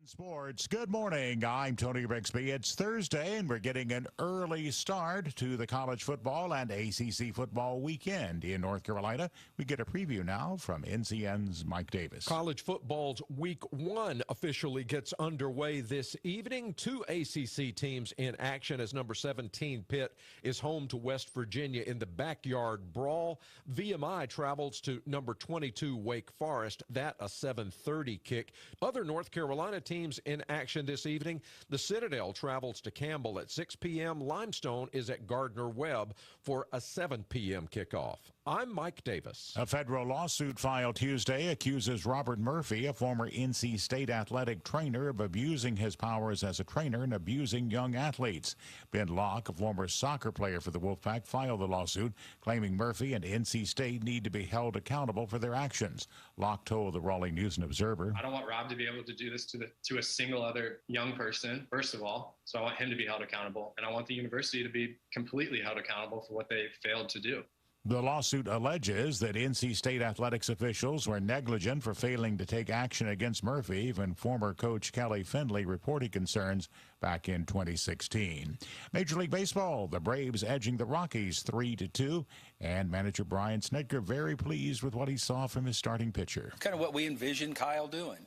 Sports. Good morning. I'm Tony Brixby. It's Thursday, and we're getting an early start to the college football and ACC football weekend in North Carolina. We get a preview now from NCN's Mike Davis. College football's week 1 officially gets underway this evening. 2 ACC teams in action as number 17 Pitt is home to West Virginia in the backyard brawl. VMI travels to number 22 Wake Forest. That a 7:30 kick. Other North Carolina teams in action this evening. The Citadel travels to Campbell at 6 p.m. Limestone is at Gardner-Webb for a 7 p.m. kickoff. I'm Mike Davis. A federal lawsuit filed Tuesday accuses Robert Murphy, a former NC State athletic trainer, of abusing his powers as a trainer and abusing young athletes. Ben Locke, a former soccer player for the Wolfpack, filed the lawsuit, claiming Murphy and NC State need to be held accountable for their actions. Locke told the Raleigh News and Observer, I don't want Rob to be able to do this to a single other young person, first of all. So I want him to be held accountable, and I want the university to be completely held accountable for what they failed to do. The lawsuit alleges that NC State athletics officials were negligent for failing to take action against Murphy when former coach Kelly Findley reported concerns back in 2016. Major League Baseball, the Braves edging the Rockies 3-2, and manager Brian Snitker very pleased with what he saw from his starting pitcher. Kind of what we envisioned Kyle doing.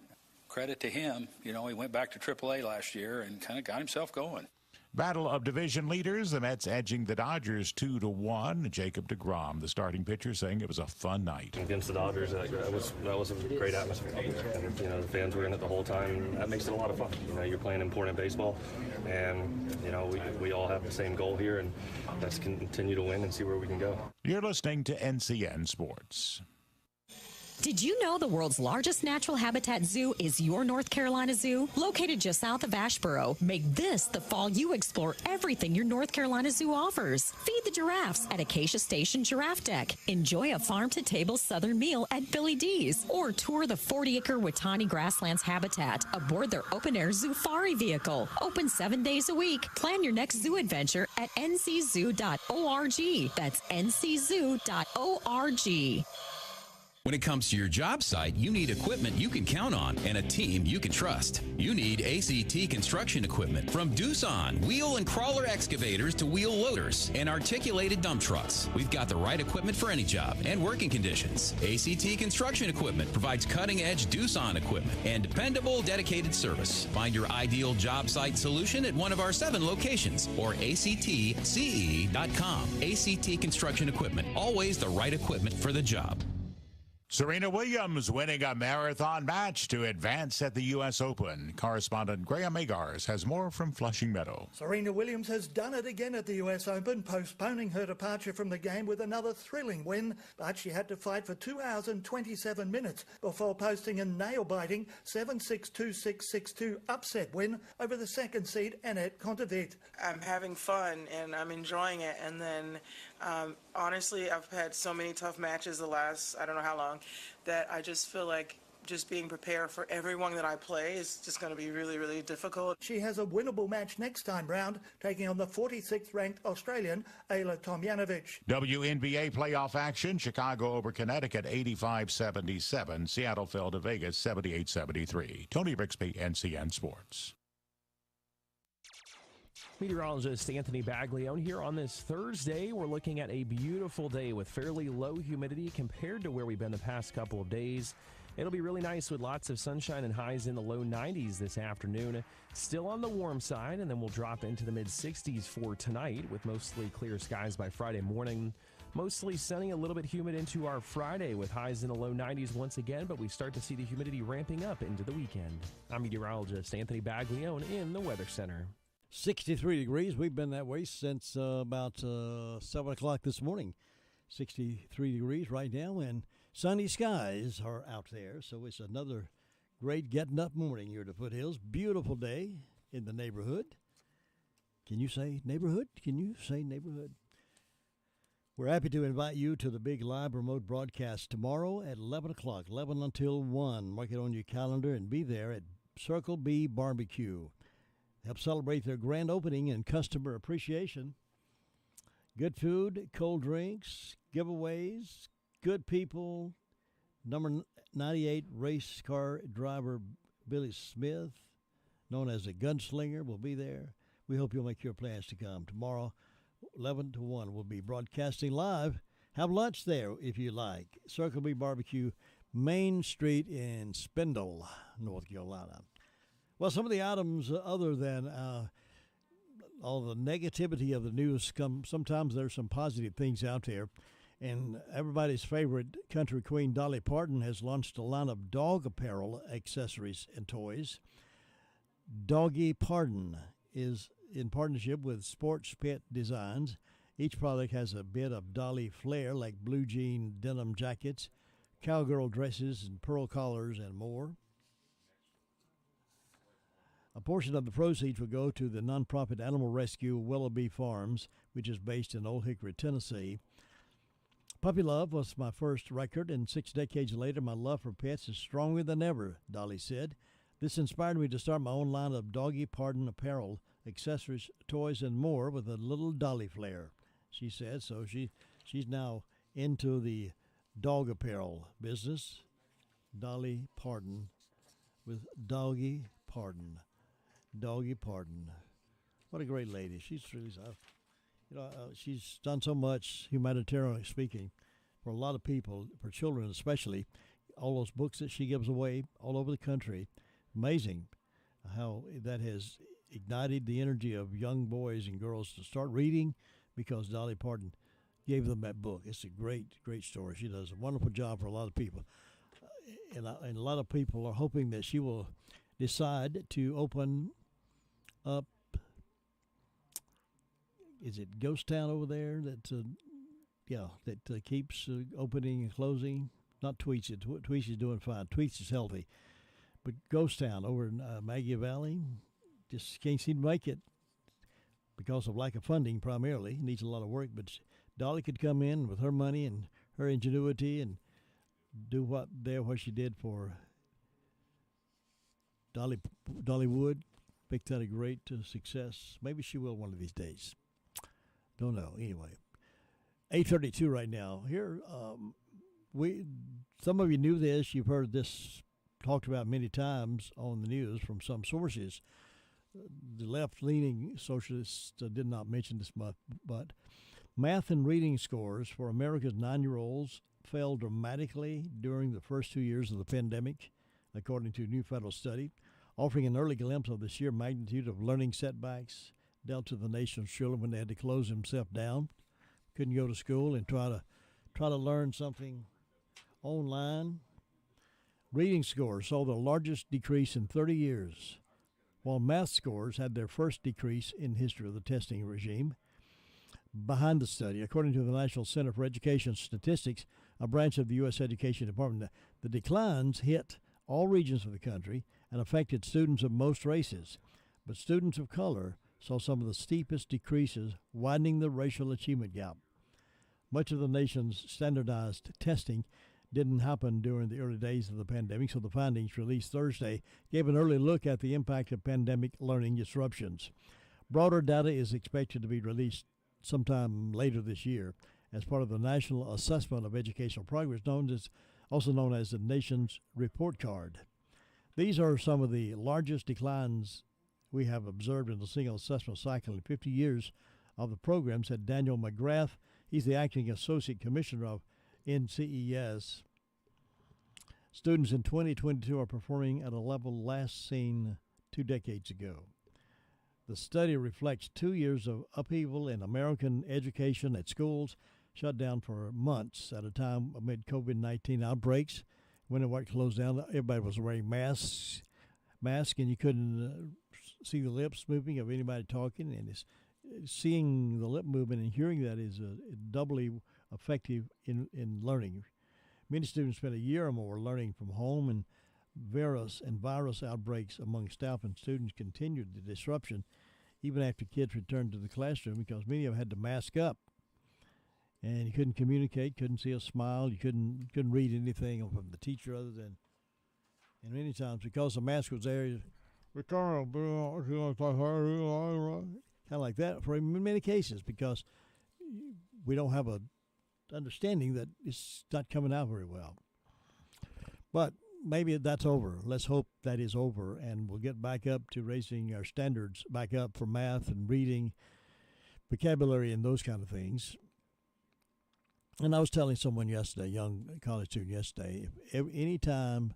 Credit to him. You know, he went back to AAA last year and kind of got himself going. Battle of division leaders, the Mets edging the Dodgers 2-1. Jacob deGrom, the starting pitcher, saying it was a fun night. Against the Dodgers, that was a great atmosphere. And, you know, the fans were in it the whole time, and that makes it a lot of fun. You know, you're playing important baseball, and, you know, we all have the same goal here, and let's continue to win and see where we can go. You're listening to NCN Sports. Did you know the world's largest natural habitat zoo is your North Carolina Zoo? Located just south of Asheboro, make this the fall you explore everything your North Carolina Zoo offers. Feed the giraffes at Acacia Station Giraffe Deck. Enjoy a farm-to-table southern meal at Billy D's. Or tour the 40-acre Watani Grasslands habitat aboard their open-air Zoofari vehicle. Open 7 days a week. Plan your next zoo adventure at nczoo.org. That's nczoo.org. When it comes to your job site, you need equipment you can count on and a team you can trust. You need ACT construction equipment. From Doosan wheel and crawler excavators to wheel loaders and articulated dump trucks. We've got the right equipment for any job and working conditions. ACT construction equipment provides cutting-edge Doosan equipment and dependable, dedicated service. Find your ideal job site solution at one of our 7 locations or actce.com. ACT construction equipment, always the right equipment for the job. Serena Williams winning a marathon match to advance at the U.S. Open. Correspondent Graham Agars has more from Flushing Meadow. Serena Williams has done it again at the U.S. Open, postponing her departure from the game with another thrilling win, but she had to fight for 2 hours and 27 minutes before posting a nail-biting 7-6, 2-6, 6-2 upset win over the second seed Annette Kontaveit. I'm having fun and I'm enjoying it, and then honestly, I've had so many tough matches the last, I don't know how long, that I just feel like just being prepared for everyone that I play is just going to be really, really difficult. She has a winnable match next time round, taking on the 46th ranked Australian Ayla Tomljanovic. WNBA playoff action, Chicago over Connecticut 85-77. Seattle fell to Vegas 78-73. Tony Brixby, NCN Sports. Meteorologist Anthony Baglione here on this Thursday. We're looking at a beautiful day with fairly low humidity compared to where we've been the past couple of days. It'll be really nice with lots of sunshine and highs in the low 90s this afternoon. Still on the warm side, and then we'll drop into the mid-60s for tonight with mostly clear skies by Friday morning. Mostly sunny, a little bit humid into our Friday with highs in the low 90s once again, but we start to see the humidity ramping up into the weekend. I'm meteorologist Anthony Baglione in the Weather Center. 63 degrees. We've been that way since about 7 o'clock this morning. 63 degrees right now, and sunny skies are out there. So it's another great getting up morning here to Foothills. Beautiful day in the neighborhood. Can you say neighborhood? Can you say neighborhood? We're happy to invite you to the big live remote broadcast tomorrow at 11 o'clock, 11 until 1. Mark it on your calendar and be there at Circle B Barbecue. Help celebrate their grand opening and customer appreciation. Good food, cold drinks, giveaways, good people. Number 98 race car driver Billy Smith, known as the Gunslinger, will be there. We hope you'll make your plans to come. Tomorrow, 11 to 1, we'll be broadcasting live. Have lunch there if you like. Circle B Barbecue, Main Street in Spindle, North Carolina. Well, some of the items other than all the negativity of the news, sometimes there's some positive things out there. And everybody's favorite country queen, Dolly Parton, has launched a line of dog apparel, accessories, and toys. Doggy Parton is in partnership with Sports Pet Designs. Each product has a bit of Dolly flair, like blue jean denim jackets, cowgirl dresses, and pearl collars, and more. A portion of the proceeds will go to the nonprofit animal rescue Willoughby Farms, which is based in Old Hickory, Tennessee. Puppy Love was my first record, and 6 decades later, my love for pets is stronger than ever, Dolly said. This inspired me to start my own line of Doggy Parton apparel, accessories, toys, and more with a little Dolly flair, she said. So she's now into the dog apparel business. Dolly Parton with Doggy Parton. Doggy Parton. What a great lady. She's really, she's done so much, humanitarian speaking, for a lot of people, for children especially. All those books that she gives away all over the country. Amazing how that has ignited the energy of young boys and girls to start reading because Dolly Parton gave them that book. It's a great, great story. She does a wonderful job for a lot of people. And a lot of people are hoping that she will decide to open up, is it Ghost Town over there that keeps opening and closing? Not Tweets. Tweets is doing fine. Tweets is healthy. But Ghost Town over in Maggie Valley just can't seem to make it because of lack of funding primarily. Needs a lot of work. But Dolly could come in with her money and her ingenuity and do what she did for Dollywood. Make that a great success. Maybe she will one of these days. Don't know. Anyway, 8:32 right now. Here, some of you knew this. You've heard this talked about many times on the news from some sources. The left-leaning socialists did not mention this much, but math and reading scores for America's 9-year-olds fell dramatically during the first 2 years of the pandemic, according to a new federal study, offering an early glimpse of the sheer magnitude of learning setbacks dealt to the nation's children when they had to close themselves down, couldn't go to school and try to learn something online. Reading scores saw the largest decrease in 30 years, while math scores had their first decrease in history of the testing regime. Behind the study, according to the National Center for Education Statistics, a branch of the U.S. Education Department, the declines hit all regions of the country and affected students of most races, but students of color saw some of the steepest decreases, widening the racial achievement gap. Much of the nation's standardized testing didn't happen during the early days of the pandemic, so the findings released Thursday gave an early look at the impact of pandemic learning disruptions. Broader data is expected to be released sometime later this year as part of the National Assessment of Educational Progress, also known as the nation's report card. These are some of the largest declines we have observed in the single assessment cycle in 50 years of the program, said Daniel McGrath. He's the acting associate commissioner of NCES. Students in 2022 are performing at a level last seen 2 decades ago. The study reflects 2 years of upheaval in American education at schools, shut down for months at a time amid COVID-19 outbreaks. When it was closed down, everybody was wearing masks, and you couldn't see the lips moving of anybody talking. And seeing the lip movement and hearing that is doubly effective in learning. Many students spent a year or more learning from home, and virus outbreaks among staff and students continued the disruption even after kids returned to the classroom, because many of them had to mask up. And you couldn't communicate, couldn't see a smile, you couldn't read anything from the teacher other than, and many times because the mask was there, kind of like that for in many cases, because we don't have a understanding that it's not coming out very well. But maybe that's over. Let's hope that is over, and we'll get back up to raising our standards back up for math and reading, vocabulary, and those kind of things. And I was telling someone yesterday, a young college student yesterday, any time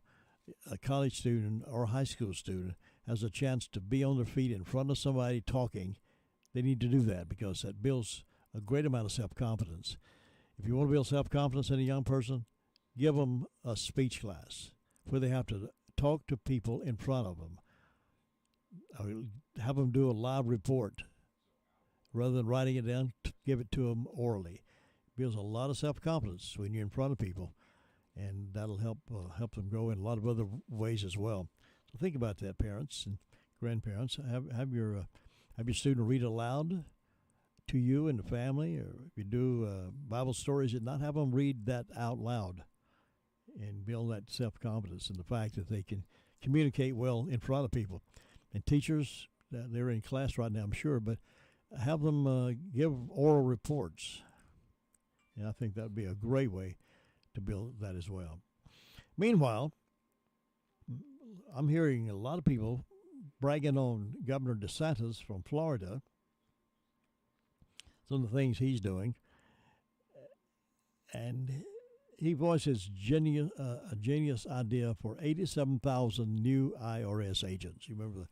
a college student or a high school student has a chance to be on their feet in front of somebody talking, they need to do that, because that builds a great amount of self-confidence. If you want to build self-confidence in a young person, give them a speech class where they have to talk to people in front of them. Have them do a live report rather than writing it down. Give it to them orally. It builds a lot of self-confidence when you're in front of people, and that'll help them grow in a lot of other ways as well. So think about that, parents and grandparents. Have your student read aloud to you and the family, or if you do Bible stories, and not have them read that out loud, and build that self-confidence and the fact that they can communicate well in front of people. And teachers, they're in class right now, I'm sure, but have them give oral reports. And I think that would be a great way to build that as well. Meanwhile, I'm hearing a lot of people bragging on Governor DeSantis from Florida, some of the things he's doing. And he voiced his a genius idea for 87,000 new IRS agents. You remember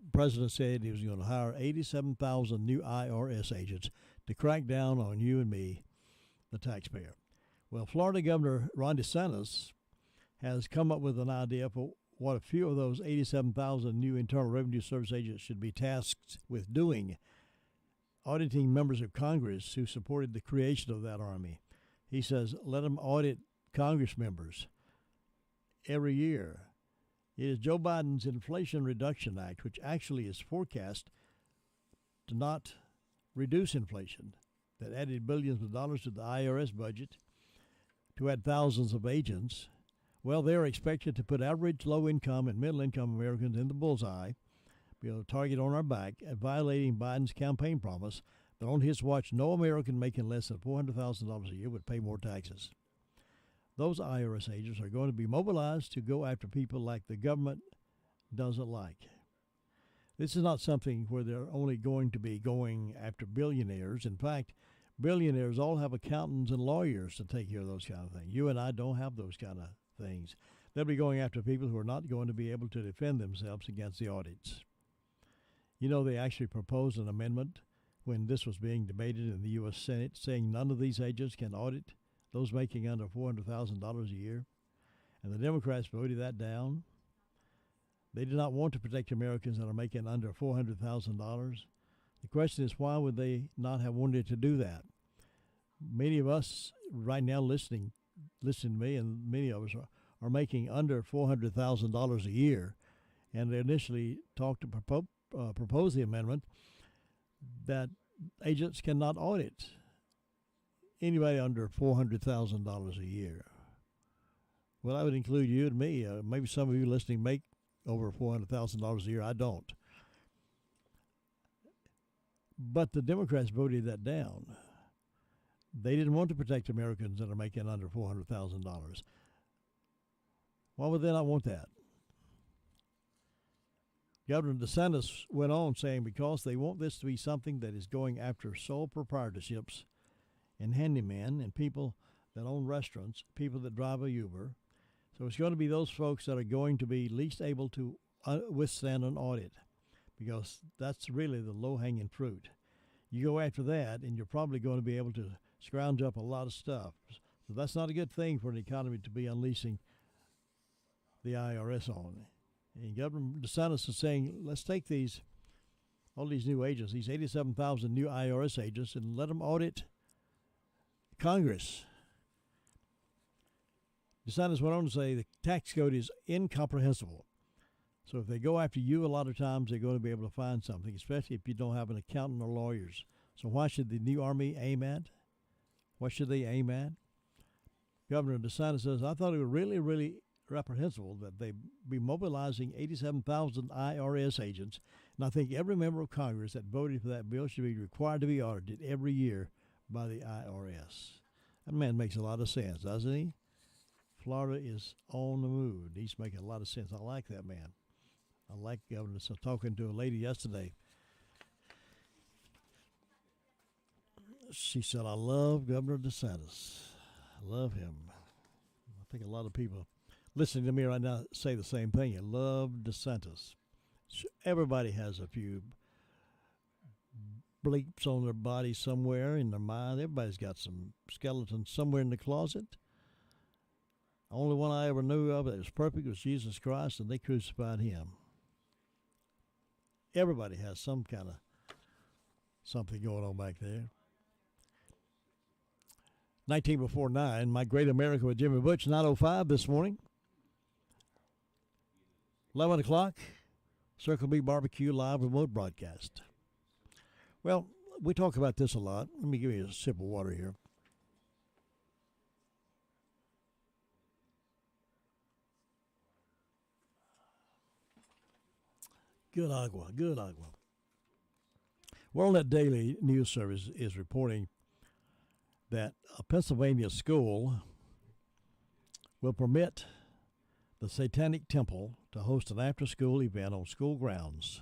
the president said he was going to hire 87,000 new IRS agents to crack down on you and me, the taxpayer. Well, Florida Governor Ron DeSantis has come up with an idea for what a few of those 87,000 new Internal Revenue Service agents should be tasked with doing: auditing members of Congress who supported the creation of that army. He says, let them audit Congress members every year. It is Joe Biden's Inflation Reduction Act, which actually is forecast to not reduce inflation, that added billions of dollars to the IRS budget to add thousands of agents. Well, they're expected to put average low-income and middle-income Americans in the bullseye, be a target on our back, at violating Biden's campaign promise that on his watch, no American making less than $400,000 a year would pay more taxes. Those IRS agents are going to be mobilized to go after people like the government doesn't like. This is not something where they're only going to be going after billionaires. In fact, billionaires all have accountants and lawyers to take care of those kind of things. You and I don't have those kind of things. They'll be going after people who are not going to be able to defend themselves against the audits. You know, they actually proposed an amendment when this was being debated in the U.S. Senate, saying none of these agents can audit those making under $400,000 a year. And the Democrats voted that down. They do not want to protect Americans that are making under $400,000. The question is, why would they not have wanted to do that? Many of us right now listening to me, and many of us are making under $400,000 a year. And they initially propose the amendment that agents cannot audit anybody under $400,000 a year. Well, that would include you and me. Maybe some of you listening make over $400,000 a year. I don't. But the Democrats voted that down. They didn't want to protect Americans that are making under $400,000. Why would they not want that? Governor DeSantis went on saying because they want this to be something that is going after sole proprietorships and handymen and people that own restaurants, people that drive a Uber. So it's going to be those folks that are going to be least able to withstand an audit, because that's really the low-hanging fruit. You go after that, and you're probably going to be able to scrounge up a lot of stuff. So that's not a good thing for an economy to be unleashing the IRS on. And Governor DeSantis is saying, let's take all these new agents, these 87,000 new IRS agents, and let them audit Congress. DeSantis went on to say the tax code is incomprehensible. So if they go after you, a lot of times they're going to be able to find something, especially if you don't have an accountant or lawyers. So why should the new Army aim at? What should they aim at? Governor DeSantis says, I thought it was really, really reprehensible that they be mobilizing 87,000 IRS agents, and I think every member of Congress that voted for that bill should be required to be audited every year by the IRS. That man makes a lot of sense, doesn't he? Florida is on the move. He's making a lot of sense. I like that man. I like Governor. So talking to a lady yesterday, she said, I love Governor DeSantis. I love him. I think a lot of people listening to me right now say the same thing. I love DeSantis. Everybody has a few bleeps on their body somewhere in their mind. Everybody's got some skeletons somewhere in the closet. The only one I ever knew of that was perfect was Jesus Christ, and they crucified him. Everybody has some kind of something going on back there. 19 before 9, My Great America with Jimmy Butch, 9:05 this morning. 11 o'clock, Circle B Barbecue live remote broadcast. Well, we talk about this a lot. Let me give you a sip of water here. Good agua, good agua. WorldNet Daily News Service is reporting that a Pennsylvania school will permit the Satanic Temple to host an after-school event on school grounds,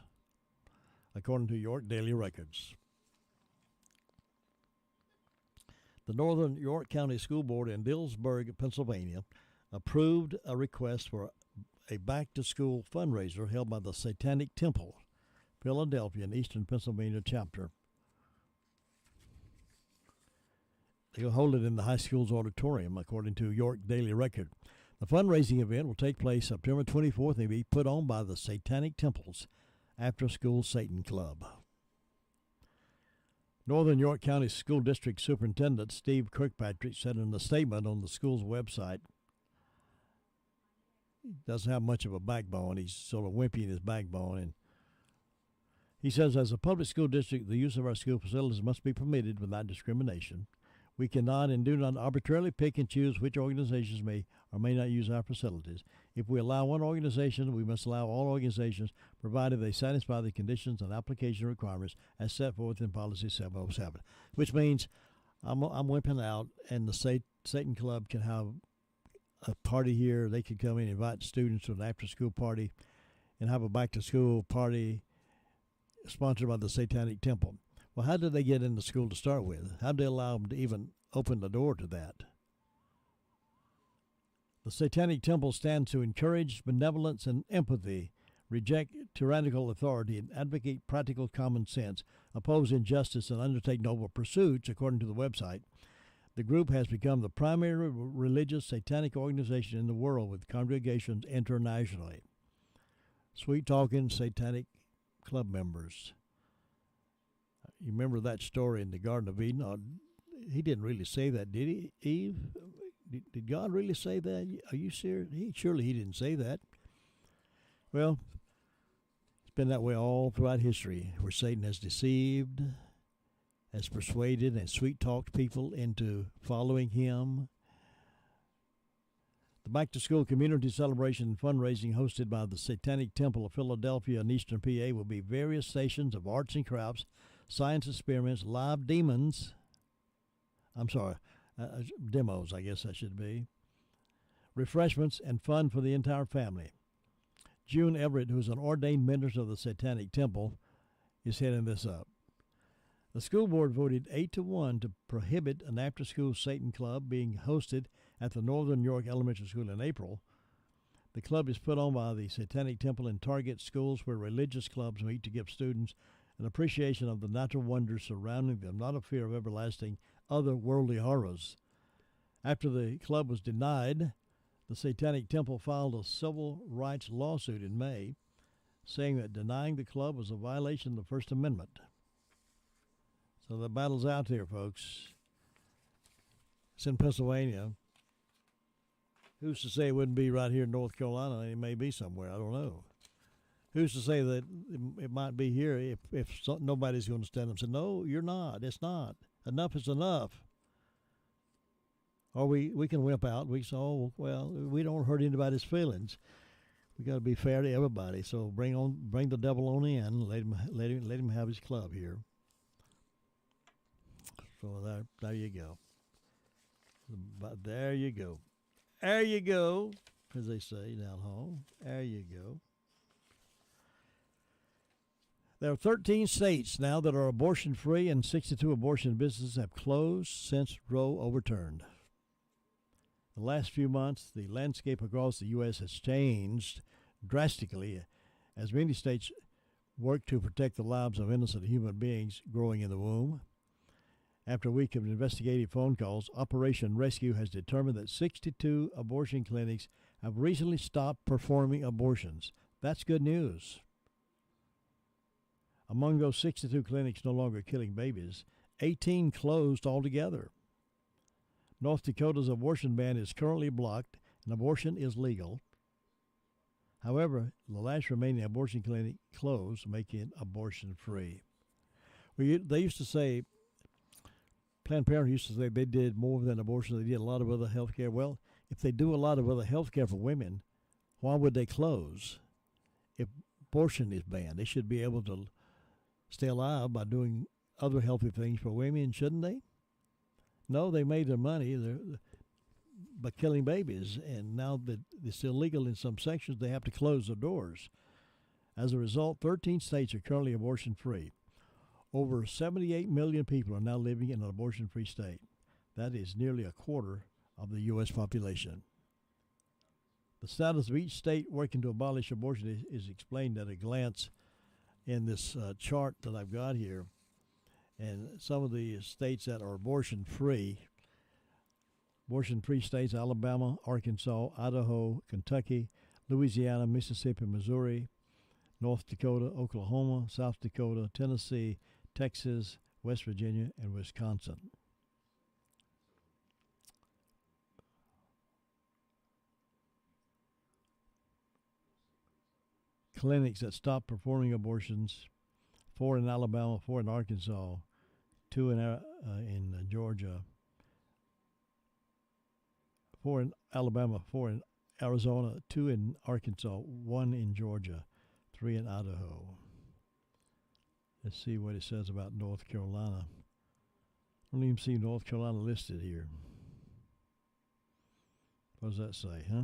according to York Daily Records. The Northern York County School Board in Dillsburg, Pennsylvania, approved a request for a back-to-school fundraiser held by the Satanic Temple, Philadelphia and Eastern Pennsylvania chapter. They'll hold it in the high school's auditorium, according to York Daily Record. The fundraising event will take place September 24th and be put on by the Satanic Temple's after-school Satan Club. Northern York County School District Superintendent Steve Kirkpatrick said in a statement on the school's website, he doesn't have much of a backbone. He's sort of wimpy in his backbone. And he says, as a public school district, the use of our school facilities must be permitted without discrimination. We cannot and do not arbitrarily pick and choose which organizations may or may not use our facilities. If we allow one organization, we must allow all organizations, provided they satisfy the conditions and application requirements as set forth in Policy 707. Which means I'm wimping out, and the Satan Club can have a party here. They could come in and invite students to an after-school party and have a back-to-school party sponsored by the Satanic Temple. Well, how did they get into school to start with? How did they allow them to even open the door to that? The Satanic Temple stands to encourage benevolence and empathy, reject tyrannical authority, and advocate practical common sense, oppose injustice, and undertake noble pursuits, according to the website. The group has become the primary religious satanic organization in the world with congregations internationally. Sweet-talking satanic club members. You remember that story in the Garden of Eden? He didn't really say that, did he, Eve? Did God really say that? Are you serious? Surely he didn't say that. Well, it's been that way all throughout history, where Satan has deceived, has persuaded and sweet-talked people into following him. The back-to-school community celebration and fundraising hosted by the Satanic Temple of Philadelphia and Eastern PA will be various stations of arts and crafts, science experiments, live demos, I guess that should be, refreshments, and fun for the entire family. June Everett, who's an ordained minister of the Satanic Temple, is heading this up. The school board voted 8-1 to prohibit an after-school Satan Club being hosted at the Northern York Elementary School in April. The club is put on by the Satanic Temple and targets schools where religious clubs meet to give students an appreciation of the natural wonders surrounding them, not a fear of everlasting other worldly horrors. After the club was denied, the Satanic Temple filed a civil rights lawsuit in May, saying that denying the club was a violation of the First Amendment. So the battle's out here, folks. It's in Pennsylvania. Who's to say it wouldn't be right here in North Carolina? It may be somewhere. I don't know. Who's to say that it might be here if nobody's going to stand up and say, no, you're not. It's not. Enough is enough. Or we can whip out. We say, oh, well, we don't hurt anybody's feelings. We got to be fair to everybody. So bring the devil on in. Let him have his club here. So there you go. But there you go. There you go, as they say down home. There you go. There are 13 states now that are abortion-free, and 62 abortion businesses have closed since Roe overturned. The last few months, the landscape across the U.S. has changed drastically as many states work to protect the lives of innocent human beings growing in the womb. After a week of investigative phone calls, Operation Rescue has determined that 62 abortion clinics have recently stopped performing abortions. That's good news. Among those 62 clinics no longer killing babies, 18 closed altogether. North Dakota's abortion ban is currently blocked, and abortion is legal. However, the last remaining abortion clinic closed, making it abortion-free. They used to say, Planned Parenthood used to say they did more than abortion. They did a lot of other health care. Well, if they do a lot of other health care for women, why would they close? If abortion is banned, they should be able to stay alive by doing other healthy things for women, shouldn't they? No, they made their money by killing babies, and now that it's illegal in some sections, they have to close their doors. As a result, 13 states are currently abortion-free. Over 78 million people are now living in an abortion-free state. That is nearly a quarter of the U.S. population. The status of each state working to abolish abortion is explained at a glance in this chart that I've got here. And some of the states that are abortion-free states: Alabama, Arkansas, Idaho, Kentucky, Louisiana, Mississippi, Missouri, North Dakota, Oklahoma, South Dakota, Tennessee, Texas, West Virginia, and Wisconsin. Clinics that stopped performing abortions: 4 in Alabama, 4 in Arkansas, 2 in Georgia, 4 in Alabama, 4 in Arizona, 2 in Arkansas, 1 in Georgia, 3 in Idaho. Let's see what it says about North Carolina. I don't even see North Carolina listed here. What does that say, huh?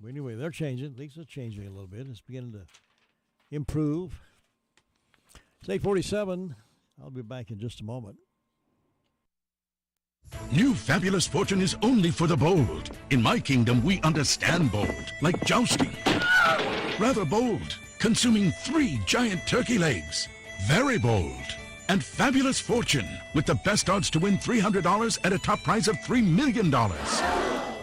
Well, anyway, they're changing. Things are changing a little bit. It's beginning to improve. It's 8:47. I'll be back in just a moment. New Fabulous Fortune is only for the bold. In my kingdom, we understand bold, like jousting. Rather bold, consuming 3 giant turkey legs. Very bold. And Fabulous Fortune, with the best odds to win $300 at a top prize of $3 million.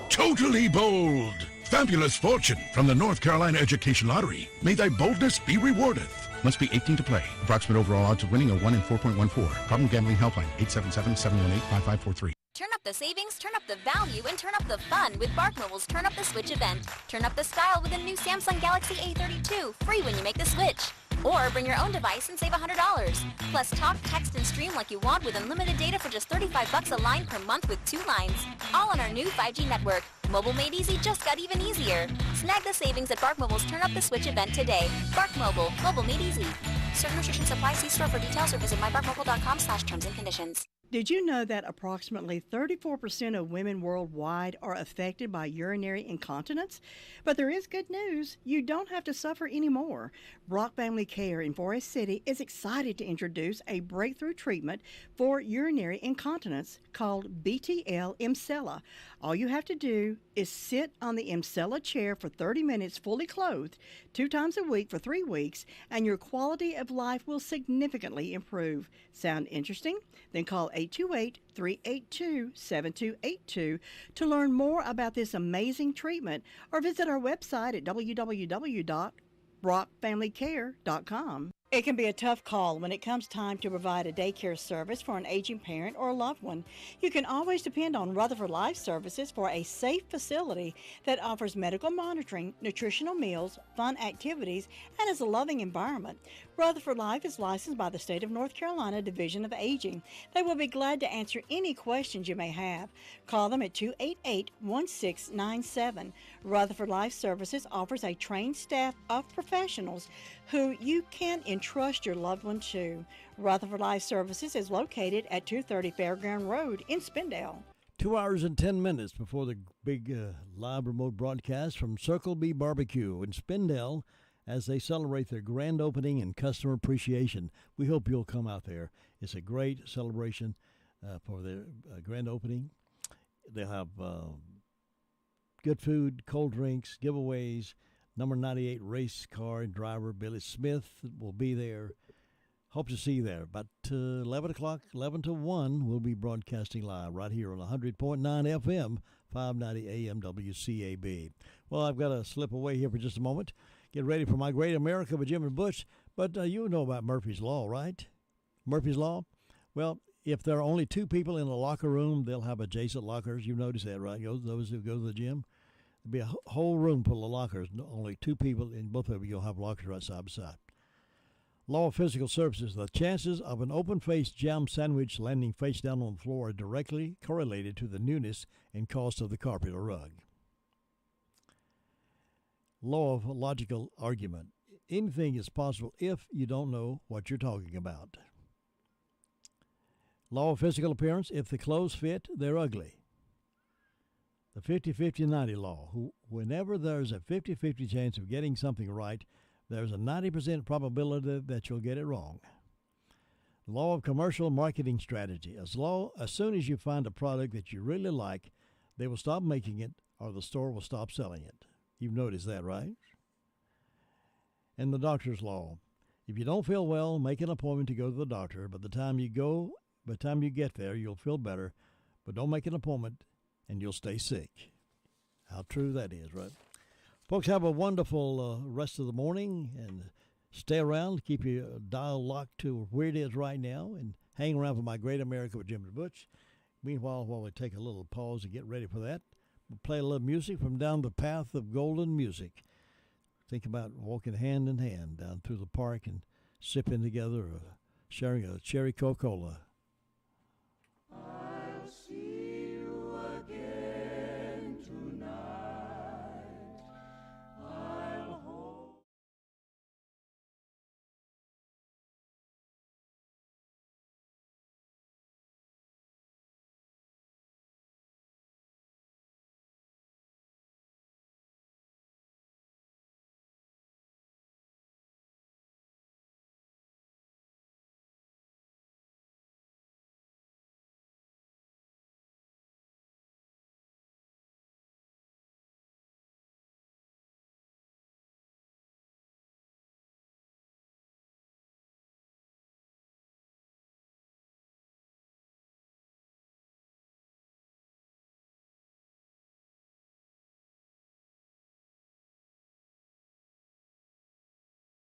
Totally bold. Fabulous Fortune from the North Carolina Education Lottery. May thy boldness be rewarded. Must be 18 to play. Approximate overall odds of winning are 1 in 4.14. Problem gambling helpline 877-718-5543. Turn up the savings, turn up the value, and turn up the fun with BarkMobile's Turn Up the Switch event. Turn up the style with a new Samsung Galaxy A32, free when you make the switch. Or bring your own device and save $100. Plus talk, text, and stream like you want with unlimited data for just $35 a line per month with 2 lines. All on our new 5G network. Mobile made easy just got even easier. Snag the savings at BarkMobile's Turn Up the Switch event today. BarkMobile, mobile made easy. Certain restrictions apply. See store for details or visit mybarkmobile.com/terms and conditions. Did you know that approximately 34% of women worldwide are affected by urinary incontinence? But there is good news. You don't have to suffer anymore. Brock Family Care in Forest City is excited to introduce a breakthrough treatment for urinary incontinence called BTL Emsella. All you have to do is sit on the Emsella chair for 30 minutes fully clothed 2 times a week for 3 weeks, and your quality of life will significantly improve. Sound interesting? Then call 828-382-7282 to learn more about this amazing treatment, or visit our website at www.brockfamilycare.com. It can be a tough call when it comes time to provide a daycare service for an aging parent or a loved one. You can always depend on Rutherford Life Services for a safe facility that offers medical monitoring, nutritional meals, fun activities, and is a loving environment. Rutherford Life is licensed by the State of North Carolina Division of Aging. They will be glad to answer any questions you may have. Call them at 288-1697. Rutherford Life Services offers a trained staff of professionals who you can entrust your loved one to. Rutherford Life Services is located at 230 Fairground Road in Spindale. 2 hours and 10 minutes before the big live remote broadcast from Circle B Barbecue in Spindale as they celebrate their grand opening and customer appreciation. We hope you'll come out there. It's a great celebration for their grand opening. They'll have good food, cold drinks, giveaways. Number 98 race car driver Billy Smith will be there. Hope to see you there. About 11 o'clock, 11 to 1, we'll be broadcasting live right here on 100.9 FM, 590 AM WCAB. Well, I've got to slip away here for just a moment. Get ready for My Great America with Jim and Butch. But you know about Murphy's Law, right? Murphy's Law? Well, if there are only 2 people in a locker room, they'll have adjacent lockers. You've noticed that, right? Those who go to the gym. There'll be a whole room full of lockers. Only 2 people, and both of you will have lockers right side by side. Law of Physical Services. The chances of an open-faced jam sandwich landing face down on the floor are directly correlated to the newness and cost of the carpet or rug. Law of logical argument. Anything is possible if you don't know what you're talking about. Law of physical appearance. If the clothes fit, they're ugly. The 50-50-90 law. Whenever there's a 50-50 chance of getting something right, there's a 90% probability that you'll get it wrong. Law of commercial marketing strategy. As soon as you find a product that you really like, they will stop making it or the store will stop selling it. You've noticed that, right? And the doctor's law. If you don't feel well, make an appointment to go to the doctor. By the time you get there, you'll feel better. But don't make an appointment and you'll stay sick. How true that is, right? Folks, have a wonderful rest of the morning and stay around. Keep your dial locked to where it is right now and hang around for My Great America with Jim and Butch. Meanwhile, while we take a little pause and get ready for that, we'll play a little music from down the path of golden music. Think about walking hand in hand down through the park and sipping together, sharing a cherry Coca-Cola.